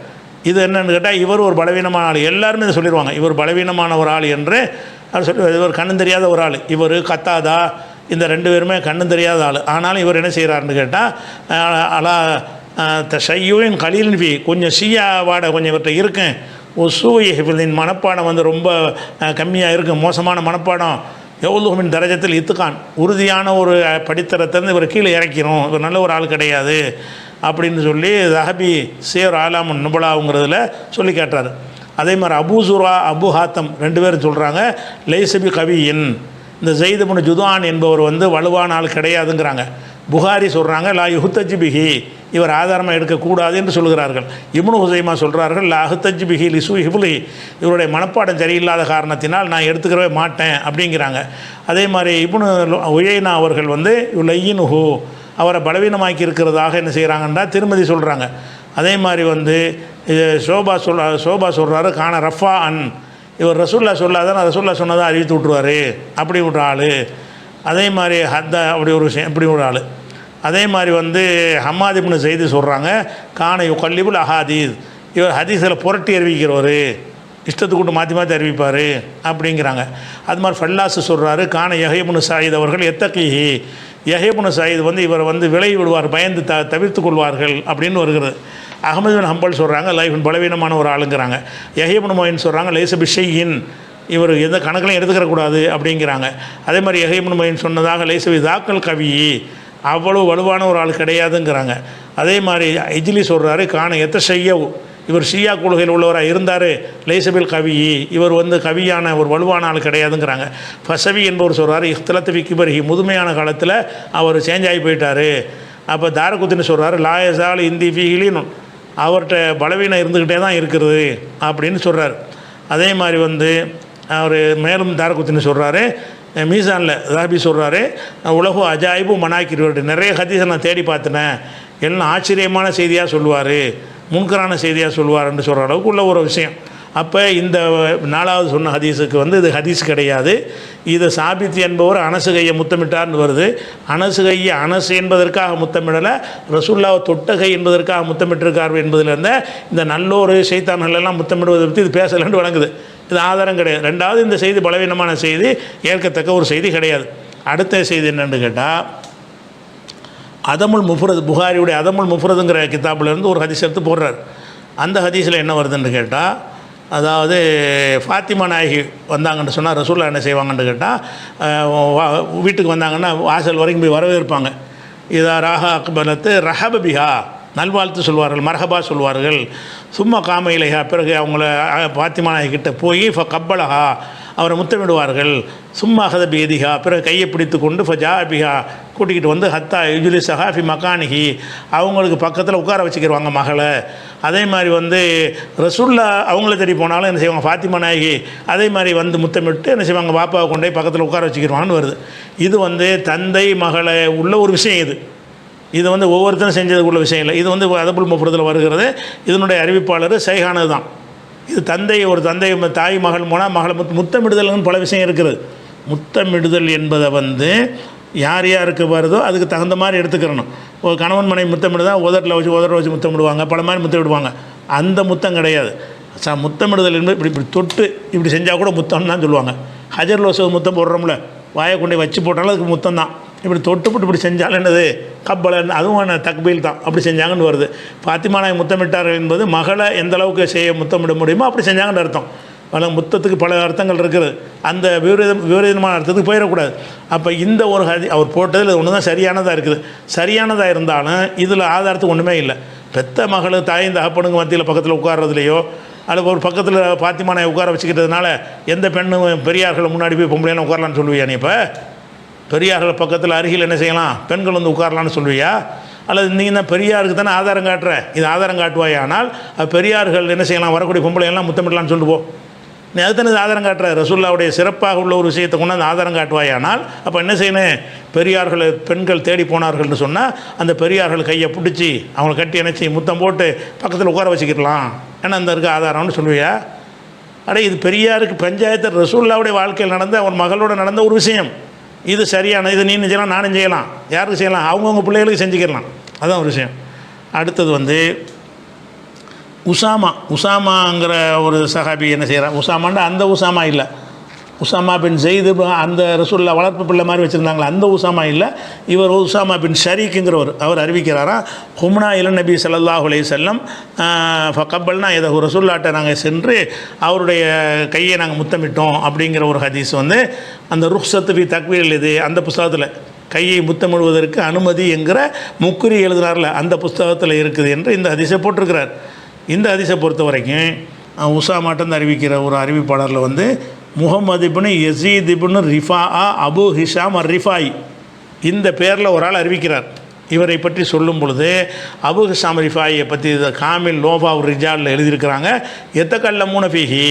இது என்னென்னு கேட்டால், இவர் ஒரு பலவீனமான ஆள். எல்லாருமே இதை சொல்லிடுவாங்க, இவர் பலவீனமான ஒரு ஆள் என்று. அவர் சொல்லி, இவர் கண்ணும் தெரியாத ஒரு ஆள். இவர் கத்தாதா இந்த 2 பேருமே கண்ணும் தெரியாத ஆள். ஆனாலும் இவர் என்ன செய்கிறாருன்னு கேட்டால், அலா ஷையூன் கலீலின் ஃபி, கொஞ்சம் ஷியா வாடை கொஞ்சம் இவர்கிட்ட இருக்கும். ஒசூயின் மனப்பாடம் வந்து ரொம்ப கம்மியாக இருக்கும், மோசமான மனப்பாடம். எவ்வளோமின் தரஜத்தில் இத்துக்கான், உறுதியான ஒரு படித்தரத்திலிருந்து இவர் கீழே இறக்கிறோம், இவர் நல்ல ஒரு ஆள் கிடையாது அப்படின்னு சொல்லி தஹபி சேர் ஆலாமுன் நுபலாவுங்கிறதுல சொல்லி கேட்டார். அதே மாதிரி அபூ சுரா அபு ஹாத்தம் 2 பேரும் சொல்கிறாங்க, லைசபி கவியின், இந்த ஸைத் இப்னு ஜுதான் என்பவர் வந்து வலுவான ஆள் கிடையாதுங்கிறாங்க. புகாரி சொல்கிறாங்க லா யுஹ்தஜ் பிஹி, இவர் ஆதாரமாக எடுக்கக்கூடாது என்று சொல்கிறார்கள். இப்னு ஹுஸைமா சொல்கிறார்கள் லா அஹ்தஜ் பிஹி லிசு ஹிப்லி, இவருடைய மனப்பாடம் சரியில்லாத காரணத்தினால் நான் எடுத்துக்கிறவே மாட்டேன் அப்படிங்கிறாங்க. அதே மாதிரி இப்னு உயைனா அவர்கள் வந்து லையினுஹு, அவரை பலவீனமாக்கி இருக்கிறதாக என்ன செய்கிறாங்கன்னா திருமதி சொல்கிறாங்க. அதே மாதிரி வந்து ஷோபா சொல்கிறாரு கான ரஃபா அன், இவர் ரசூல்லா சொல்லாதான் ரசூல்லா சொன்னதான் அறிவித்து விட்ருவார், அப்படி விட்ற ஆள். அதே மாதிரி அப்படி ஒரு விஷயம், இப்படி ஒரு ஆள். அதே மாதிரி வந்து ஹம்மாத் இப்னு ஸைத் சொல்கிறாங்க கான யுகல்லிபுல் அஹாதீஸ், இவர் ஹதீஸில் புரட்டி அறிவிக்கிறவர், இஷ்டத்துக்கு மாற்றி மாற்றி அறிவிப்பார் அப்படிங்கிறாங்க. அது மாதிரி ஃபல்லாஸ் சொல்கிறாரு கான யஹ்யா இப்னு ஸஈத் அவர்கள் எத்தகீஹி, யஹ்யா இப்னு ஸஈத் வந்து இவர் வந்து விலகி விடுவார், பயந்து தவிர்த்து கொள்வார்கள் அப்படின்னு வருகிறது. அஹ்மது பின் ஹம்பல் சொல்கிறாங்க லைஃபின் பலவீனமான ஒரு ஆளுங்கிறாங்க. யஹ்யா இப்னு மொயின் சொல்கிறாங்க லைஸ பிஷையின், இவர் எந்த கணக்கிலையும் எடுத்துக்கிறக்கூடாது அப்படிங்கிறாங்க. அதே மாதிரி யஹ்யா இப்னு மொயின் சொன்னதாக லைஸ தாக்கல் கவி, அவ்வளோ வலுவான ஒரு ஆள் கிடையாதுங்கிறாங்க. அதே மாதிரி இஜ்லி சொல்கிறாரு கான எத்த ஷையவ், இவர் ஷியா கொள்கையில் உள்ளவராக இருந்தார், லைசபில் கவி, இவர் வந்து கவியான ஒரு வலுவான ஆள் கிடையாதுங்கிறாங்க. ஃபசவி என்பவர் சொல்கிறார் இஃப்தலத்து விக்கிபர்ஹி, முதுமையான காலத்தில் அவர் சேஞ்ச் ஆகி போயிட்டார். அப்போ தாரகுத்தின்னு சொல்கிறார் லாயசால் இந்தி ஃபீலின்னு, அவர்கிட்ட பலவீனம் இருந்துக்கிட்டே தான் இருக்கிறது அப்படின்னு சொல்கிறார். அதே மாதிரி வந்து அவர் மேலும் தாரகுத்தின்னு சொல்கிறாரு மீசானில் தாபி சொல்கிறாரு உலகு அஜாயிபு மனாக்கிட்டு நிறைய ஹதீஸை நான் தேடி பார்த்தினேன், எல்லாம் ஆச்சரியமான செய்தியாக சொல்லுவார், முன்கரான செய்தியாக சொல்லுவார்ன்னு சொல்கிற அளவுக்கு உள்ள ஒரு விஷயம். அப்போ இந்த 4வது சொன்ன ஹதீஸுக்கு வந்து இது ஹதீஸ் கிடையாது. இது சாபித் என்பவர் அனசு கையை முத்தமிட்டார்னு வருது. அனசு கையை அனசு என்பதற்காக முத்தமிடலை, ரசூல்லாவை தொட்டகை என்பதற்காக முத்தமிட்டிருக்கார் என்பதிலிருந்து இந்த நல்லோரு சைத்தான்கள் எல்லாம் முத்தமிடுவதை பற்றி இது பேசலன்னு வழங்குது. இது ஆதாரம் கிடையாது. 2வது இந்த செய்தி பலவீனமான செய்தி, ஏற்கத்தக்க ஒரு செய்தி கிடையாது. அடுத்த செய்தி என்னென்னு கேட்டால், அதமுல் முஃப்ரத், புகாரியுடைய அதமுல் முஃப்ரதுங்கிற கிதாபிலேருந்து ஒரு ஹதீஸ் எடுத்து போடுறார். அந்த ஹதீஸில் என்ன வருதுன்னு கேட்டால், அதாவது ஃபாத்திமா நாயகி வந்தாங்கன்னு சொன்னால் ரசூல்லா என்ன செய்வாங்கன்னு கேட்டால், வீட்டுக்கு வந்தாங்கன்னா வாசல் வரைக்கும் போய் வரவேற்பாங்க. இதா ராஹா அக்பலத்து ரஹபபிஹா, நல்வாழ்த்து சொல்வார்கள், மரஹபா சொல்வார்கள். சும்மா காமையிலையா, பிறகு அவங்கள ஃபாத்திமா நாயகி கிட்ட போய் கப்பலஹா, அவரை முத்தமிடுவார்கள். சும்மா ஹதபீதிஹா, பிறகு கையை பிடித்து கொண்டு ஃபஜாபிஹா, கூட்டிக்கிட்டு வந்து ஹத்தா யுஜுலி சஹாஃபி மகானிஹி, அவங்களுக்கு பக்கத்தில் உட்கார வச்சுக்கிடுவாங்க மகளை. அதே மாதிரி வந்து ரசூல்லா அவங்கள தேடி போனாலும் என்ன செய்வாங்க, ஃபாத்திமா நாயகி அதே மாதிரி வந்து முத்தமிட்டு என்ன செய்வாங்க, பாப்பாவை கொண்டு போய் பக்கத்தில் உட்கார வச்சுக்கிடுவாங்கன்னு வருது. இது வந்து தந்தை மகளை உள்ள ஒரு விஷயம். இது வந்து ஒவ்வொருத்தரும் செஞ்சதுக்குள்ள விஷயம் இல்லை. இது வந்து அதபுல் முஃப்ரதில் வருகிறது. இதனுடைய அறிவிப்பாளர் சைஹானது தான். இது ஒரு தந்தை தாய் மகள் போனால் மகளை முத்தமிடுதல்னு பல விஷயம் இருக்குது. முத்தமிடுதல் என்பதை வந்து யார் யாருக்கு வருதோ அதுக்கு தகுந்த மாதிரி எடுத்துக்கிறணும். ஒரு கணவன் மனைவி முத்தமிடுதான் உதட்டில் வச்சு முத்தமிடுவாங்க, பல மாதிரி முத்தமிடுவாங்க. அந்த முத்தம் கிடையாது. முத்தமிடுதல் என்பது இப்படி தொட்டு இப்படி செஞ்சால் கூட முத்தம்னு தான் சொல்லுவாங்க. ஹஜர் லோசு முத்தம் போடுறோம்ல, வாயை கொண்டு வச்சு போட்டாலும் அதுக்கு முத்தம் தான். இப்படி தொட்டுப்பட்டு இப்படி செஞ்சாலும் என்னது கப்பலை, அதுவும் தக்பீல் தான். அப்படி செஞ்சாங்கன்னு வருது. ஃபாத்திமா நாயகி முத்தமிட்டார் என்பது மகளை எந்த அளவுக்கு முத்தமிட முடியுமோ அப்படி செஞ்சாங்கன்னு அர்த்தம். முத்தத்துக்கு பல அர்த்தங்கள் இருக்குது. அந்த விபரீதமான அர்த்தத்துக்கு போயிடக்கூடாது. அப்போ இந்த ஒரு அவர் போட்டதில் ஒன்று தான் சரியானதாக இருக்குது. சரியானதாக இருந்தாலும் இதில் ஆதாரத்துக்கு ஒன்றுமே இல்லை. பெத்த மகள் தாயின் தகப்பனுங்க மத்தியில் பக்கத்தில் உட்கார்றதுலையோ அல்லது ஒரு பக்கத்தில் ஃபாத்திமா நாயகி உட்கார வச்சுக்கிட்டதுனால எந்த பெண்ணும் பெரியார்களை முன்னாடி போய் பொம்பளையான உட்காரலான்னு சொல்லுவியா? நீ இப்போ பெரியார்கள் பக்கத்தில் அருகில் என்ன செய்யலாம், பெண்கள் வந்து உட்காரலான்னு சொல்லுவியா? அல்லது நீ தான் பெரியாருக்கு தானே ஆதாரம் காட்டுற, இது ஆதாரம் காட்டுவாய். ஆனால் பெரியார்கள் என்ன செய்யலாம், வரக்கூடிய பொம்பளையெல்லாம் முத்தமிடலான்னு சொல்லிட்டு போ. நீ அதுதானே ஆதாரம் காட்டுற, ரசூலுல்லாவுடைய சிறப்பாக உள்ள ஒரு விஷயத்தை கொண்டாந்து ஆதாரம் காட்டுவாயானால் அப்போ என்ன செய்யணும், பெரியார்கள் பெண்கள் தேடி போனார்கள்னு சொன்னால் அந்த பெரியார்கள் கையை பிடிச்சி அவங்களை கட்டி அணைச்சி முத்தம் போட்டு பக்கத்தில் உட்கார வச்சுக்கிடலாம், ஏன்னா அந்த இருக்க ஆதாரம்னு சொல்லுவியா? அடே இது பெரியாருக்கு பஞ்சாயத்து ரசூலுல்லாவுடைய வாழ்க்கையில் நடந்த அவன் மகளோட நடந்த ஒரு விஷயம், இது சரியான, இது நீ செய்யலாம் நானும் செய்யலாம், யாருக்கு செய்யலாம், அவங்கவுங்க பிள்ளைகளுக்கு செஞ்சுக்கிடலாம், அதுதான் ஒரு விஷயம். அடுத்தது வந்து உசாமாங்கிற ஒரு சஹாபி என்ன செய்கிறான், உசாமான்னா அந்த உசாமா இல்லை, உசாமா பின் ஜெயிது அந்த ரசூலுல்லாஹ் வளர்ப்பு பிள்ளை மாதிரி வச்சுருந்தாங்களே அந்த உசாமா இல்லை, இவர் உசாமா பின் ஷரீக்குங்கிறவர். அவர் அறிவிக்கிறாரா, ஹும்னா இல நபி ஸல்லல்லாஹு அலைஹி வஸல்லம் ஃபகப்பல்னா இதை ரசூலுல்லாஹ்ட்ட நாங்கள் சென்று அவருடைய கையை நாங்கள் முத்தமிட்டோம் அப்படிங்கிற ஒரு ஹதீஸ் வந்து அந்த ருக்ஸத்து ஃபி தக்வீல் இது அந்த புஸ்தகத்தில் கையை முத்தமிடுவதற்கு அனுமதி என்கிற முக்குரி எழுதுனார்ல அந்த புஸ்தகத்தில் இருக்குது என்று இந்த ஹதீஸை போட்டிருக்கிறார். இந்த ஹதீஸை பொறுத்த வரைக்கும் உசாமாட்டம் அறிவிக்கிற ஒரு அறிவிப்பாளரில் வந்து முஹம்மது இப்னு யஸீத் இப்னு ரிஃபா அபு ஹிஷாம் ரிஃபாய் இந்த பேரில் ஒரு ஆள் அறிவிக்கிறார். இவரை பற்றி சொல்லும் பொழுது அபு ஹிஷாம் ரிஃபாயை பற்றி காமில் லோபா ரிஜாலில் எழுதியிருக்கிறாங்க, எத்தக்கல்ல மூனஃபிஹி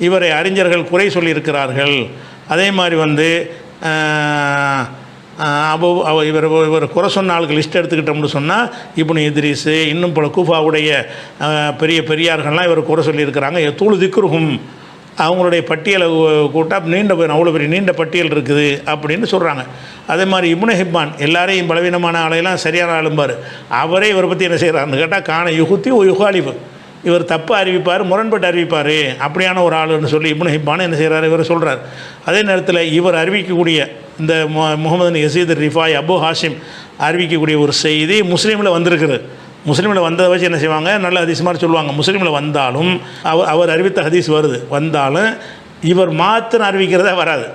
இவரை அறிஞர்கள் குறை சொல்லியிருக்கிறார்கள். அதே மாதிரி வந்து இவர் குறை சொன்ன ஆளுக்கு லிஸ்ட் எடுத்துக்கிட்டோம்னு சொன்னால் இப்னு இத்ரீஸு இன்னும் பல கூஃபாவுடைய பெரிய பெரியார்கள்லாம் இவர் குறை சொல்லியிருக்கிறாங்க. தூளு திக்ருஹும் அவங்களுடைய பட்டியலை கூட்டால் நீண்ட அவ்வளோ பெரிய நீண்ட பட்டியல் இருக்குது அப்படின்னு சொல்கிறாங்க. அதே மாதிரி இப்னு ஹிப்பான் எல்லாரையும் பலவீனமான ஆளையெல்லாம் சரியான ஆளும்பார், அவரே இவரை பற்றி என்ன செய்கிறாருன்னு கேட்டால் காண யுகுத்தி ஓ யுகாலிஃபு இவர் தப்பு அறிவிப்பார், முரண்பட்டு அறிவிப்பார், அப்படியான ஒரு ஆளுன்னு சொல்லி இப்னு ஹிப்பான் என்ன செய்கிறார், இவர் சொல்கிறார். அதே நேரத்தில் இவர் அறிவிக்கக்கூடிய இந்த முகமது யஸீத் ரிஃபாய் அபு ஹாஷிம் அறிவிக்கக்கூடிய ஒரு செய்தி முஸ்லீமில் வந்திருக்குது. முஸ்லீமில் வந்ததை வச்சு என்ன செய்வாங்க, நல்ல ஹதீஸ் மாதிரி சொல்லுவாங்க. முஸ்லீமில் வந்தாலும் அவர் அறிவித்த ஹதீஸ் வருது, வந்தாலும் இவர் மாத்திரம் அறிவிக்கிறதா வராது,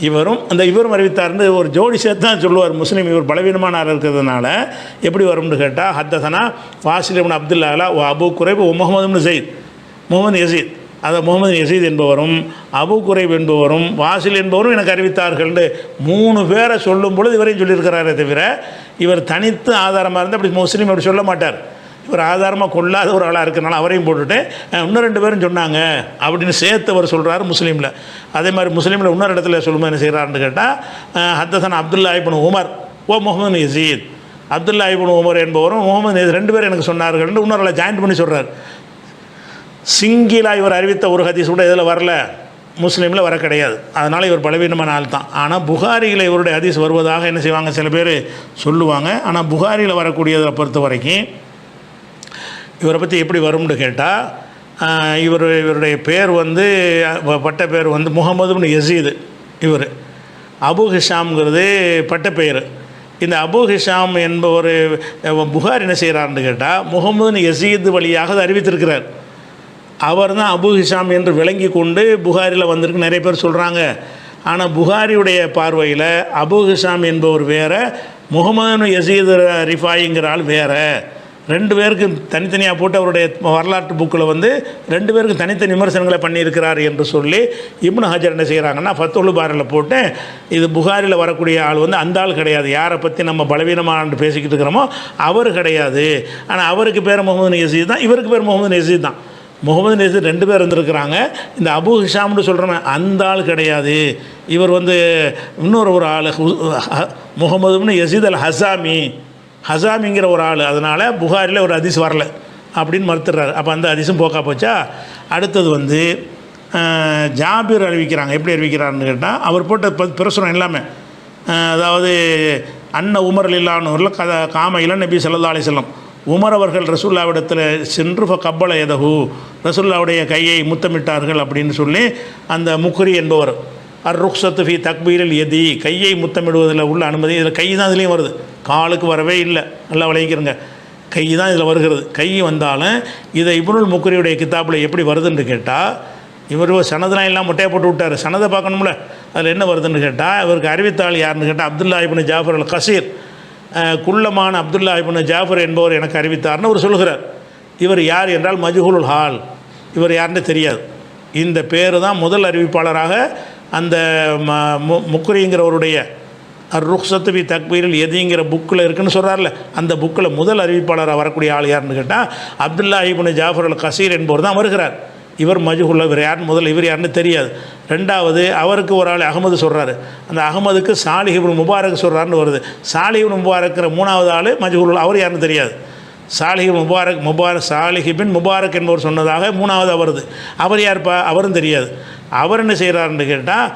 இவரும் அறிவித்தார்னு ஒரு ஜோடி சேர்த்து தான் சொல்லுவார். முஸ்லீம் இவர் பலவீனமான ஆள் இருக்கிறதுனால எப்படி வரும்னு கேட்டால் ஹத்தசனா வாசில் இப்னு அப்துல்லாஹ் ஓ அபு குரைப் ஓ முகமது இப்னு ஸைத் முகமது யஸீத் அதை முகமது யஸீத் என்பவரும் அபு குரைப் என்பவரும் வாசில் என்பவரும் எனக்கு அறிவித்தார்கள்னு 3 பேரை சொல்லும் பொழுது இவரையும் சொல்லியிருக்கிறாரே தவிர இவர் தனித்து ஆதாரமாக இருந்தால் அப்படி முஸ்லீம் அப்படி சொல்ல மாட்டார். இவர் ஆதாரமாக கொள்ளாத ஒரு ஆளாக இருக்கிறனால அவரையும் போட்டுட்டு இன்னும் 2 பேரும் சொன்னாங்க அப்படின்னு சேர்த்து அவர் சொல்கிறாரு முஸ்லீமில். அதே மாதிரி முஸ்லீமில் இன்னொரு இடத்துல சொல்லும்போது என்ன செய்கிறாருன்னு கேட்டால் ஹத்தசன் அப்துல்லா இப்னு உமர் ஓ முகமது யஸீத் அப்துல்லா இப்னு உமர் என்பவரும் முகமது யஸீத் 2 பேரும் எனக்கு சொன்னார்கள்னு இன்னொரு ஜாயின் பண்ணி சொல்கிறார். சிங்கிலாக இவர் அறிவித்த ஒரு ஹதீஸ் கூட இதில் வரல, முஸ்லீமில் வர கிடையாது. அதனால் இவர் பலவீனமான ஆள் தான். ஆனால் புகாரியில் இவருடைய ஹதீஸ் வருவதாக என்ன செய்வாங்க, சில பேர் சொல்லுவாங்க. ஆனால் புகாரியில் வரக்கூடியதை பொறுத்த வரைக்கும் இவரை பற்றி எப்படி வரும்னு கேட்டால் இவருடைய பேர் வந்து பட்ட பேர் வந்து முகமது இப்னு யஸீது. இவர் அபு ஹிஷாம்ங்கிறது பட்ட பெயர். இந்த அபு ஹிஷாம் என்பவர் புகார் என்ன செய்கிறார்னு கேட்டால் முகமது யஸீது வழியாக அதை அறிவித்திருக்கிறார். அவர் தான் அபு ஹிஷாம் என்று விளங்கி கொண்டு புகாரில் வந்திருக்கு நிறைய பேர் சொல்கிறாங்க. ஆனால் புகாரியுடைய பார்வையில் அபு ஹிஷாம் என்பவர் வேறு, முகமது யஸீத் ரிஃபாயிங்கிற ஆள் வேறு. 2 பேருக்கு தனித்தனியாக போட்டு அவருடைய வரலாற்று புக்கில் வந்து 2 பேருக்கு தனித்தனி விமர்சனங்களை பண்ணியிருக்கிறார் என்று சொல்லி இப்னு ஹஜர் என்ன செய்கிறாங்கன்னா ஃபத்துல் பாரியில் போட்டு இது புகாரில் வரக்கூடிய ஆள் வந்து அந்த ஆள் கிடையாது, யாரை பற்றி நம்ம பலவீனமான பேசிக்கிட்டு இருக்கிறோமோ அவர் கிடையாது. ஆனால் அவருக்கு பேர் முகமது யஸீத் தான், இவருக்கு பேர் முகமது யஸீத் தான். முகமது யஸீத் 2 பேர் இருந்திருக்கிறாங்க. இந்த அபு ஹிஷாம்னு சொல்கிறவன் அந்த ஆள் கிடையாது, இவர் வந்து இன்னொரு ஒரு ஆள் முகமது இப்னு யஸீத் அல் ஹசாமிங்கிற ஒரு ஆள். அதனால் புகாரில் ஒரு ஹதீஸ் வரல அப்படின்னு மறுத்துறாரு. அப்போ அந்த ஹதீஸும் போக்கா போச்சா. அடுத்தது வந்து ஜாபிர் அறிவிக்கிறாங்க. எப்படி அறிவிக்கிறாருன்னு கேட்டால் அவர் போட்ட பிரசுரம் எல்லாமே, அதாவது அன்ன உமர் இல்லானூரில் காம இளன் நபி ஸல்லல்லாஹு அலைஹி வஸல்லம் உமர் அவர்கள் ரசூலுல்லாவிடத்தில் சென்று கப்பல எதஹு ரசூலுல்லாவுடைய கையை முத்தமிட்டார்கள் அப்படின்னு சொல்லி அந்த முக்ரி என்பவர் ருக்ஸத்து ஃபி தக்பீரில் எதி கையை முத்தமிடுவதில் உள்ள அனுமதி. இதில் கை தான் இதுலேயும் வருது, காலுக்கு வரவே இல்லை. நல்லா விளைவிக்கிறங்க, கை தான் இதில் வருகிறது. கை வந்தாலும் இதை இப்னுல் முக்ரியுடைய கிதாபில் எப்படி வருதுன்னு கேட்டால் இவர் சனதெலாம் எல்லாம் முட்டையை போட்டு விட்டார், சனதை பார்க்கணும்ல. அதில் என்ன வருதுன்னு கேட்டால் இவருக்கு அறிவித்தாள் யாருன்னு கேட்டால் அப்துல்லா இப்னு ஜாஃபர் அல் கசீர், குள்ளமான அப்துல்லா இப்னு ஜாஃபர் என்பவர் எனக்கு அறிவித்தார்னு அவர் சொல்கிறார். இவர் யார் என்றால் மஜ்ஹூலுல் ஹால், இவர் யாருன்னு தெரியாது. இந்த பேர் தான் முதல் அறிவிப்பாளராக அந்த முக்ரிங்கிறவருடைய ருக்ஸத்து ஃபி தக்பீரில் எதிங்கிற புக்கில் இருக்குன்னு சொல்கிறார்ல, அந்த புக்கில் முதல் அறிவிப்பாளராக வரக்கூடிய ஆள் யாருன்னு கேட்டால் அப்துல்லா இப்னு ஜாஃபர் அல் கசீர் என்பவர் தான் வருகிறார். இவர் மஜ்ஹூல், இவர் யாருன்னு முதல்ல இவர் யாருன்னு தெரியாது. ரெண்டாவது அவருக்கு ஒரு ஆள் அகமது சொல்கிறாரு, அந்த அகமதுக்கு சாலிஹ் இப்னு முபாரக் சொல்கிறாருன்னு வருது. சாலிஹ் இப்னு முபாரக்கிற மூணாவது ஆள் மஜ்ஹூல், அவர் யாருன்னு தெரியாது. சாலிஹ் முபாரக் சாலிஹ் பின் முபாரக் என்பவர் சொன்னதாக மூணாவது வருது. அவர் யார்ப்பா, அவரும் தெரியாது. அவர் என்ன செய்கிறாருன்னு கேட்டால்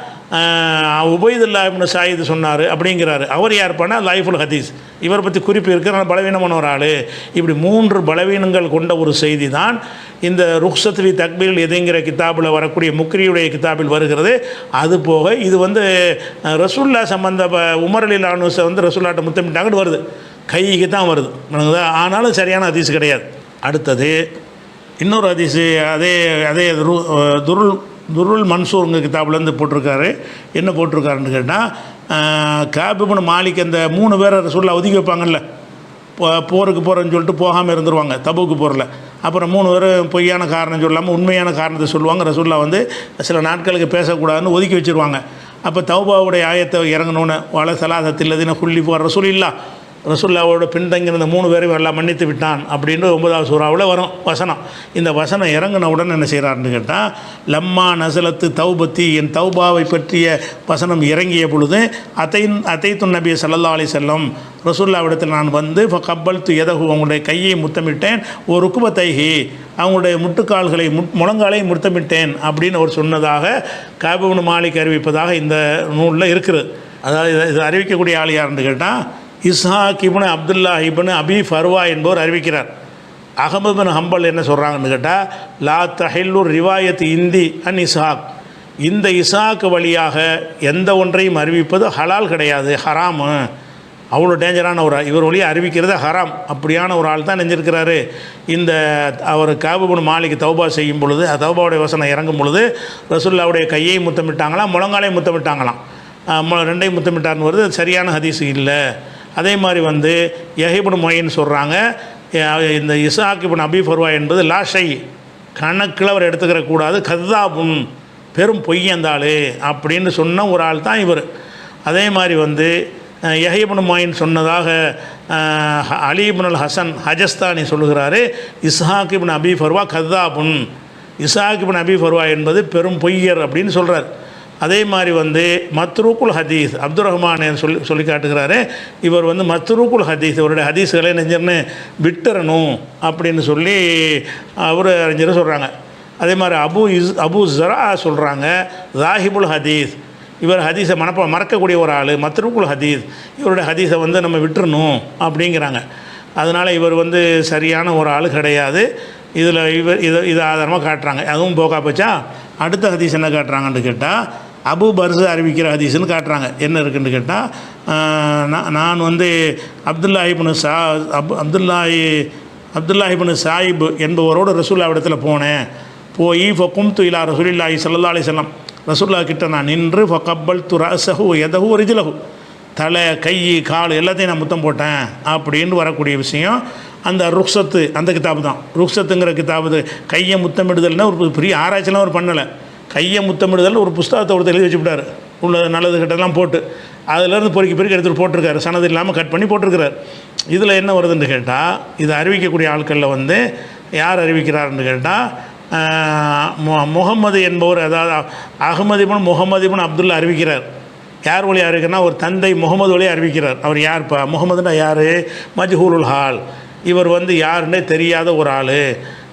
உபைதுல்லா இப்னு சாயித் சொன்னார் அப்படிங்கிறாரு. அவர் யார்ப்பானா லைஃபுல் ஹதீஸ், இவரை பற்றி குறிப்பு இருக்கிற பலவீனமான ஒரு ஆள். இப்படி 3 பலவீனங்கள் கொண்ட ஒரு செய்தி தான் இந்த ருக்ஸத் வி தக்பீல் எதுங்கிற கிதாபில் வரக்கூடிய முக்ரியுடைய கிதாபில் வருகிறது. அது போக இது வந்து ரசூல்லா சம்பந்த உமர் ரலியல்லாஹு அன்ஹு வந்து ரசூல்லாட்ட முத்தமிட்டாங்கன்னு வருது, கைக்கு தான் வருது. ஆனாலும் சரியான ஹதீஸ் கிடையாது. அடுத்தது இன்னொரு ஹதீஸு, அதே துருல் மன்சூருங்க கிதாப்லேருந்து போட்டிருக்காரு. என்ன போட்டிருக்காருன்னு கேட்டால், காப் இப்னு மாலிக் அந்த 3 பேரை ரசூலுல்லாஹ் ஒதுக்கி வைப்பாங்கல்ல, போருக்கு போகிறேன்னு சொல்லிட்டு போகாமல் இருந்துருவாங்க தபூக்கு போரில். அப்புறம் 3 பேர் பொய்யான காரணம் சொல்லாமல் உண்மையான காரணத்தை சொல்லுவாங்க. ரசூலுல்லாஹ் வந்து சில நாட்களுக்கு பேசக்கூடாதுன்னு ஒதுக்கி வச்சுருவாங்க. அப்போ தௌபாவுடைய ஆயத்தை இறங்கணுன்னு வல சலாசத்தில் எதின குள்ளி போகிற ரசூலில்லா, ரசூலுல்லாவோட பின்தங்கியிருந்த 3 பேரையும் எல்லாம் மன்னித்து விட்டான் அப்படின்னு 9வது சூறாவில் வரும் வசனம். இந்த வசனம் இறங்கின உடனே என்ன செய்கிறாருன்னு கேட்டால், லம்மா நசலத்து தௌபத்தி, என் தௌபாவை பற்றிய வசனம் இறங்கிய பொழுது அத்தைத்து நபி ஸல்லல்லாஹு அலைஹி வஸல்லம், ரசூலுல்லாவிடத்தில் நான் வந்து கப்பல்த்து எதகு, அவங்களுடைய கையை முத்தமிட்டேன், ஒரு ருக்குபத்தைஹி, அவங்களுடைய முட்டுக்கால்களை முழங்காலை முத்தமிட்டேன் அப்படின்னு அவர் சொன்னதாக காப் இப்னு மாலிக் அறிவிப்பதாக இந்த நூலில் இருக்குது. அதாவது இது அறிவிக்கக்கூடிய ஆள் யாருன்னு கேட்டால் இஸ்ஹாக் இப்னு அப்துல்லா இப்னு அபி ஃபர்வா என்பவர் அறிவிக்கிறார். அஹமது பின் ஹம்பல் என்ன சொல்கிறாங்கன்னு கேட்டால், லா தஹில்லு ரிவாயத் இந்தி அன் இஸ்ஹாக், இந்த இஸ்ஹாக் வழியாக எந்த ஒன்றையும் அறிவிப்பது ஹலால் கிடையாது, ஹராமு. அவ்வளோ டேஞ்சரான ஒரு இவர் வழியாக அறிவிக்கிறது ஹராம். அப்படியான ஒரு ஆள் தான் நெஞ்சிருக்கிறாரு. இந்த அவர் காப் இப்னு மாலிக் தௌபா செய்யும் பொழுது, தௌபாவுடைய வசனம் இறங்கும் பொழுது ரசூலுல்லாவுடைய கையை முத்தமிட்டாங்களாம், முழங்காலையும் முத்தமிட்டாங்களாம். 2ஐயும் முத்தமிட்டார்னு வருது. அது சரியான ஹதீஸ் இல்லை. அதே மாதிரி வந்து யஹ்யா மொயின் சொல்கிறாங்க, இந்த இஸ்ஹாக் இப்னு அபி ஃபர்வா என்பது லாஷை, கணக்கில் அவர் எடுத்துக்கிற கூடாது, கத்தாபுன், பெரும் பொய்யந்தாள் அப்படின்னு சொன்ன ஒரு ஆள் தான் இவர். அதே மாதிரி வந்து யஹ்யா இப்னு மொயின் சொன்னதாக அலி இப்னுல் ஹசன் ஹஜஸ்தானி சொல்லுகிறாரு, இஸ்ஹாக் இப்னு அபி ஃபர்வா கத்தாபுன், இஸ்ஹாக் இப்னு அபி ஃபர்வா என்பது பெரும் பொய்யர் அப்படின்னு சொல்கிறார். அதே மாதிரி வந்து மத்ரூக்குல் ஹதீஸ் அப்துல் ரஹ்மான் சொல்லி காட்டுகிறாரு, இவர் வந்து மத்ரூக்குல் ஹதீஸ், இவருடைய ஹதீஸ்களை நெஞ்சர்னு விட்டுறணும் அப்படின்னு சொல்லி அவர் அறிஞர் சொல்கிறாங்க. அதே மாதிரி அபு ஜரா சொல்கிறாங்க ஜாஹிபுல் ஹதீஸ், இவர் ஹதீஸை மறக்கக்கூடிய ஒரு ஆள், மத்ரூக்குல் ஹதீஸ், இவருடைய ஹதீஸை வந்து நம்ம விட்டுறணும் அப்படிங்கிறாங்க. அதனால் இவர் வந்து சரியான ஒரு ஆள் கிடையாது. இதில் இதை ஆதாரமாக காட்டுறாங்க. அதுவும் போகா போச்சா. அடுத்த ஹதீஸ் என்ன காட்டுறாங்கன்னு கேட்டால், அபு பர்ஸு அறிவிக்கிற ஹதீஸ்னு காட்டுறாங்க. என்ன இருக்குதுன்னு கேட்டால், நான் வந்து அப்துல்லா இப்னு சாயிப் என்பவரோடு ரசூலுல்லாஹ்விடத்தில் போனேன். போய் ஃபகும்து இலா ரசூலில்லாஹி ஸல்லல்லாஹு அலைஹி வஸல்லம், ரசூலுல்லாஹ் கிட்ட நான் நின்று ஃபகப்பல்து ரஸஹு யதஹு ரிஜ்லஹு, தலை கை கால் எல்லாத்தையும் நான் முத்தம் போட்டேன் அப்படின்னு வரக்கூடிய விஷயம் அந்த ருக்ஸத்து அந்த கிதாபு தான். ருக்ஸத்துங்கிற கிதாபு கையை முத்தமிடுதல்னா ஒரு பெரிய ஆராய்ச்சிலாம் அவர் பண்ணலை. கையை முத்தமிடுதல் ஒரு புஸ்தகத்தை ஒருத்தர் எழுதி வச்சுவிட்டார், உள்ள நல்லது கிட்டலாம் போட்டு அதிலேருந்து பொறுக்கி எடுத்துகிட்டு போட்டிருக்காரு, சனது இல்லாமல் கட் பண்ணி போட்டிருக்கிறார். இதில் என்ன வருதுன்னு கேட்டால், இது அறிவிக்கக்கூடிய ஆட்களில் வந்து யார் அறிவிக்கிறாருன்னு கேட்டால், முகமது என்பவர், அதாவது அஹ்மது இப்னு முகமது இப்னு அப்துல்லா அறிவிக்கிறார். யார் வழியாக அறிவிக்கிறனா, ஒரு தந்தை முகமது வழியாக அறிவிக்கிறார். அவர் யார்ப்பா, முகமதுனா யார், மஜ்ஹூலுல் ஹால், இவர் வந்து யாருன்னே தெரியாத ஒரு ஆள்.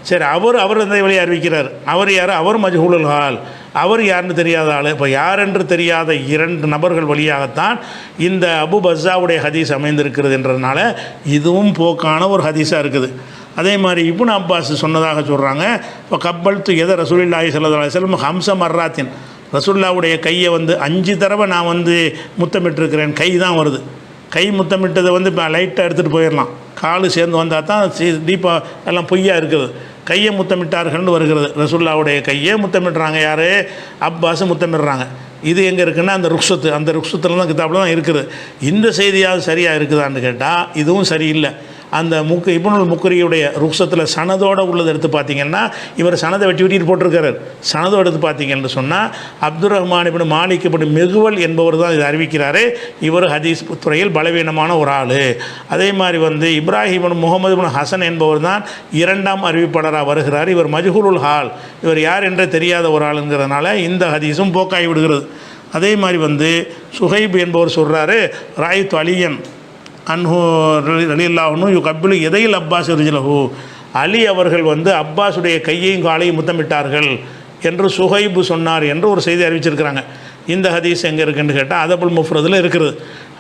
சரி, அவர் அந்த வழியை அறிவிக்கிறார். அவர் யார், அவர் மஜ்ஹூலுல் ஹால், அவர் யாருன்னு தெரியாத ஆள். இப்போ யாரென்று தெரியாத 2 நபர்கள் வழியாகத்தான் இந்த அபு பஸ்ஸாவுடைய ஹதீஸ் அமைந்திருக்கிறது என்றதுனால இதுவும் போக்கான ஒரு ஹதீஸாக இருக்குது. அதே மாதிரி இப்னு அப்பாஸ் சொன்னதாக சொல்கிறாங்க, இப்போ கப்பல்த்து எதை ரசூலுல்லாஹி ஸல்லல்லாஹு அலைஹி வஸல்லம் ஹம்ஸ மர்ராத்தின், ரசூலுல்லாவுடைய கையை வந்து 5 தடவை நான் வந்து முத்தமிட்டிருக்கிறேன். கை தான் வருது. கை முத்தமிட்டதை வந்து இப்போ லைட்டாக எடுத்துகிட்டு போயிடலாம், காலு சேர்ந்து வந்தால் தான் டீப்பாக எல்லாம் பொய்யா இருக்குது. கையை முத்தமிட்டார்கள்னு வருகிறது. ரசூலுல்லாவுடைய கையை முத்தமிடுறாங்க யார், அப்பாஸ் முத்தமிடுறாங்க. இது எங்கே இருக்குன்னா அந்த ருக்ஸத்தில் தான் கிதாபில் தான் இருக்குது. இந்த செய்தியாவது சரியாக இருக்குதான்னு கேட்டால் இதுவும் சரியில்லை. அந்த இப்னுல் முக்ரியுடைய ருக்ஸத்தில் சனதோடு உள்ளது எடுத்து பார்த்தீங்கன்னா இவர் சனதை வெட்டிட்டு போட்டிருக்கிறார். சனதோடு எடுத்து பார்த்தீங்கன்னு சொன்னால் அப்துல் ரஹ்மான் இப்னு மாலிக் இப்னு மிகுவல் என்பவர் தான் இதை அறிவிக்கிறார். இவர் ஹதீஸ் துறையில் பலவீனமான ஒரு ஆள். அதே மாதிரி இப்ராஹிம் முகமது இப்னு ஹசன் என்பவர் தான் 2ஆம் அறிவிப்பாளராக வருகிறார். இவர் மஜ்ஹூலுல் ஹால், இவர் யார் என்றே தெரியாத ஒரு ஆளுங்கிறதுனால இந்த ஹதீஸும் போக்காகி விடுகிறது. அதே மாதிரி சுஹைப் என்பவர் சொல்கிறாரு, ராயித் அலியன் அன்ஹு ரலியல்லாஹு யு கப்பிலு எதையில் அப்பாஸ் ரிஜ்லஹு, அலி அவர்கள் அப்பாஸுடைய கையையும் காலையும் முத்தமிட்டார்கள் என்று சுஹைபு சொன்னார் என்று ஒரு செய்தி அறிவிச்சிருக்கிறாங்க. இந்த ஹதீஸ் எங்கே இருக்குன்னு கேட்டால் அதபுல் முஃப்ரதில் இருக்கிறது.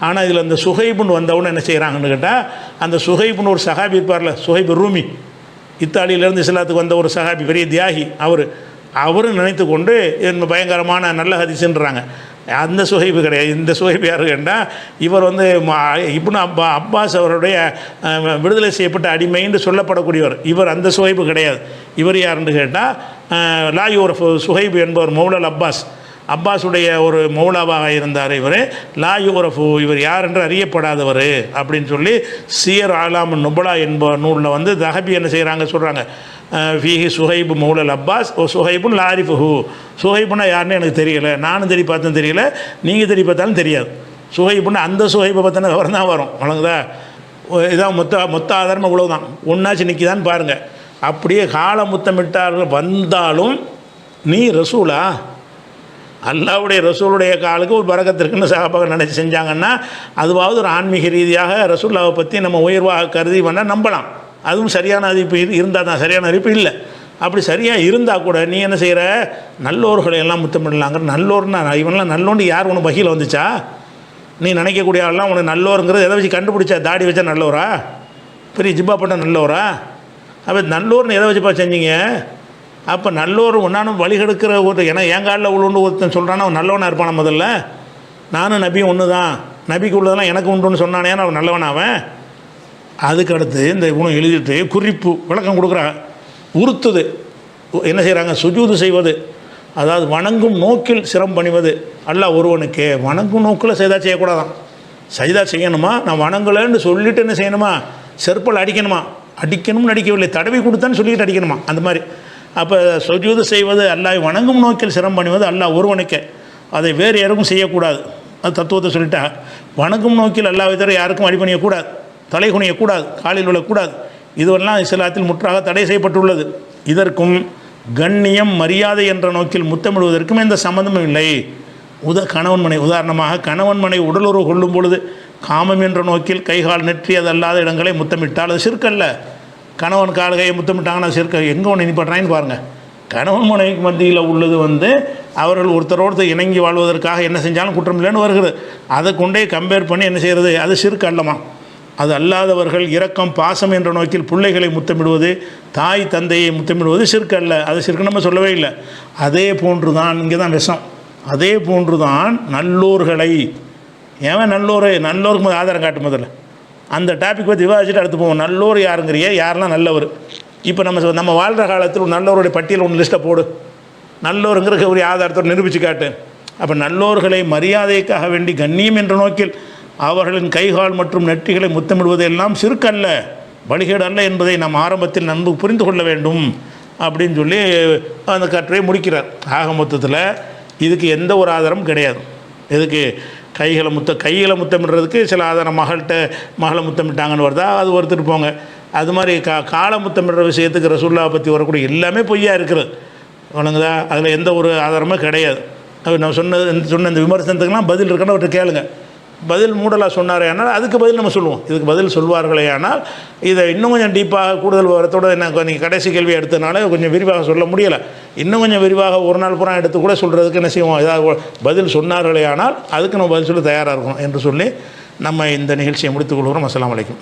ஆனால் இதில் அந்த சுஹைபுன்னு வந்தவுடனே என்ன செய்கிறாங்கன்னு கேட்டால், அந்த சுஹைபுன்னு ஒரு சஹாபி இருப்பார்ல, சுஹைப் ரூமி, இத்தாலியிலேருந்து இஸ்லாத்துக்கு வந்த ஒரு சஹாபி, பெரிய தியாகி, அவரும் நினைத்து கொண்டு பயங்கரமான நல்ல ஹதீஸ்ன்றாங்க. அந்த சுஹைபு கிடையாது. இந்த சுஹைபு யாரு கேட்டால், இவர் இப்னு அப்பாஸ் அவருடைய விடுதலை செய்யப்பட்ட அடிமைன்னு சொல்லப்படக்கூடியவர். இவர் அந்த சுஹைபு கிடையாது. இவர் யாருன்னு கேட்டால் லாயூரஃப் சுஹைபு என்பவர் மௌலல் அப்பாஸுடைய ஒரு மௌலாவாக இருந்தார். இவர் லாயூரஃபு, இவர் யார் என்று அறியப்படாதவர் அப்படின்னு சொல்லி சியர் ஆலாம் நுபலா என்பவர் நூலில் தஹபி என்ன செய்கிறாங்க சொல்கிறாங்க, ஃபீஹி சுஹைபு மௌலல் அப்பாஸ் ஓ சுஹைபுன் லாரிஃபுஹு, சுஹைபுன்னா யாருன்னு எனக்கு தெரியலை, நானும் தேடி பார்த்தேன் தெரியல, நீங்கள் தேடி பார்த்தாலும் தெரியாது. சுஹைபுன்னா அந்த சுஹைபை பார்த்தானே விவரம் தான் வரும். வழங்குதா? இதான் மொத்த ஆதாரம் இவ்வளவுதான். ஒன்றாச்சு நிற்கிதான்னு பாருங்கள். அப்படியே கால முத்தமிட்டார்கள் வந்தாலும் நீ ரசூலா, அல்லாவுடைய ரசூலுடைய காலுக்கு ஒரு பரக்கத்திற்குன்னு சஹாபாக நினச்சி செஞ்சாங்கன்னா அதுவாவது ஒரு ஆன்மீக ரீதியாக ரசூல்லாவை பற்றி நம்ம உயர்வாக கருதி பண்ணால் நம்பலாம். அதுவும் சரியான அறிவிப்பு இருந்தால் தான். சரியான அறிவிப்பு இல்லை. அப்படி சரியாக இருந்தால் கூட நீ என்ன செய்கிற, நல்லோர்களை எல்லாம் முத்தமிடலாங்கிற. நல்லோர்னா இவனெல்லாம் நல்லோன்னு யார் உனக்கு வகையில் வந்துச்சா? நீ நினைக்கக்கூடிய ஆள்லாம் உனக்கு நல்லோருங்கிறது எதை வச்சு கண்டுபிடிச்சா? தாடி வச்சா நல்லோரா? பெரிய ஜிப்பா போட்ட நல்லோரா? அப்போ நல்லோர்னு எதை வச்சுப்பா செஞ்சீங்க? அப்போ நல்லோர் ஒன்றானும் வழிகெடுக்கிற ஒரு, ஏன்னா என் காலில் உள்ளுண்டு ஒருத்தன் சொல்கிறான்னா அவன் நல்லவனாக இருப்பான. முதல்ல நானும் நபியும் ஒன்று தான், நபிக்கு உள்ளதெல்லாம் எனக்கு உண்டுன்னு சொன்னானே அவன் நல்லவனாவன். அதுக்கு அடுத்து இந்த குணம் எழுதிட்டு குறிப்பு விளக்கம் கொடுக்குறாங்க. உறுத்துது என்ன செய்கிறாங்க, சுஜூது செய்வது, அதாவது வணங்கும் நோக்கில் சிரம் பணிவது. அல்லாஹ் ஒருவனுக்கு வணங்கும் நோக்கில் செய்தா செய்யக்கூடாதான். செய்தா செய்யணுமா, நான் வணங்கலைன்னு சொல்லிட்டு என்ன செய்யணுமா, செருப்பல் அடிக்கணுமா, அடிக்கணும்னு அடிக்கவில்லை, தடவி கொடுத்தான்னு சொல்லிட்டு அடிக்கணுமா, அந்த மாதிரி. அப்போ சுஜூது செய்வது அல்லாஹ் வணங்கும் நோக்கில் சிரம் பண்ணுவது அல்லாஹ் ஒருவனுக்கு, அதை வேறு யாருக்கும் செய்யக்கூடாது. அது தத்துவத்தை சொல்லிட்டா, வணங்கும் நோக்கில் அல்லாஹ்வை தவிர யாருக்கும் அடிபணியக்கூடாது, தலை குனியக்கூடாது, காலில் விழக்கூடாது. இதுவெல்லாம் இஸ்லாத்தில் முற்றாக தடை செய்யப்பட்டுள்ளது. இதற்கும் கண்ணியம் மரியாதை என்ற நோக்கில் முத்தமிடுவதற்கும் எந்த சம்மந்தமும் இல்லை. கணவன் மனை, உதாரணமாக கணவன் மனை உடலுறவு கொள்ளும் பொழுது காமம் என்ற நோக்கில் கைகால் நெற்றி அதல்லாத இடங்களை முத்தமிட்டால் அது சிறுக்கல்ல. கணவன் கால் கையை முத்தமிட்டாங்கன்னா சிறுக்க எங்கே ஒன்று இனிப்படுறான்னு பாருங்கள். கணவன் மனைவிக்கு மத்தியில் உள்ளது அவர்கள் ஒருத்தரோடு இணங்கி வாழ்வதற்காக என்ன செஞ்சாலும் குற்றம் இல்லைன்னு வருகிறது. அதை கொண்டே கம்பேர் பண்ணி என்ன செய்கிறது, அது சிறுக்கு அல்லமா. அது அல்லாதவர்கள் இரக்கம் பாசம் என்ற நோக்கில் பிள்ளைகளை முத்தமிடுவது, தாய் தந்தையை முத்தமிடுவது சிறுக்கு அல்ல. அது சிறுக்கு நம்ம சொல்லவே இல்லை. அதே போன்று தான் இங்கே தான் விஷம். அதே போன்று தான் நல்லோர்களை, ஏன் நல்லோருக்கு ஆதாரம் காட்டும். முதல்ல அந்த டாபிக் பற்றி விவாதிச்சுட்டு அடுத்து போவோம். நல்லோர் யாருங்கிறிய, யாரெல்லாம் நல்லவர். இப்போ நம்ம வாழ்கிற காலத்தில் நல்லோருடைய பட்டியல் ஒன்று லிஸ்ட்டை போடு, நல்லோருங்கிற ஒரு ஆதாரத்தோடு நிரூபித்து காட்டு. அப்போ நல்லோர்களை மரியாதைக்காக வேண்டி கண்ணியம் என்ற நோக்கில் அவர்களின் கைகால் மற்றும் நெற்றிகளை முத்தமிடுவது எல்லாம் சிறுக்கல்ல, வழிகேடு அல்ல என்பதை நாம் ஆரம்பத்தில் நன்கு புரிந்து கொள்ள வேண்டும் அப்படின்னு சொல்லி அந்த கட்டுரையை முடிக்கிறார். ஆக மொத்தத்தில் இதுக்கு எந்த ஒரு ஆதாரமும் கிடையாது. இதுக்கு கைகளை முத்தமிடுறதுக்கு சில ஆதாரம், மகளை முத்தமிட்டாங்கன்னு வருதா, அது ஒருத்தர் போங்க. அது மாதிரி காலை முத்தமிடுற விஷயத்துக்கு ரசூலுல்லாஹ் பற்றி வரக்கூடிய எல்லாமே பொய்யா இருக்கிறது. வணங்குதா, அதில் எந்த ஒரு ஆதாரமும் கிடையாது. நான் சொன்ன இந்த விமர்சனத்துக்கெல்லாம் பதில் இருக்குன்னு அவர்கிட்ட கேளுங்க. பதில் மூடலாக சொன்னாரே ஆனால் அதுக்கு பதில் நம்ம சொல்லுவோம். இதுக்கு பதில் சொல்வார்களே ஆனால் இதை இன்னும் கொஞ்சம் டீப்பாக கூடுதல் விவரத்தோடு என்ன நீங்கள் கடைசி கேள்வி எடுத்தனால கொஞ்சம் விரிவாக சொல்ல முடியலை. இன்னும் கொஞ்சம் விரிவாக ஒரு நாள் புறம் எடுத்து கூட சொல்கிறதுக்கு என்ன செய்வோம், ஏதாவது பதில் சொன்னார்களே ஆனால் அதுக்கு நம்ம பதில் சொல்ல தயாராக இருக்கணும் என்று சொல்லி நம்ம இந்த நிகழ்ச்சியை முடித்துக் கொள்கிறோம். அஸ்ஸலாமு அலைக்கும்.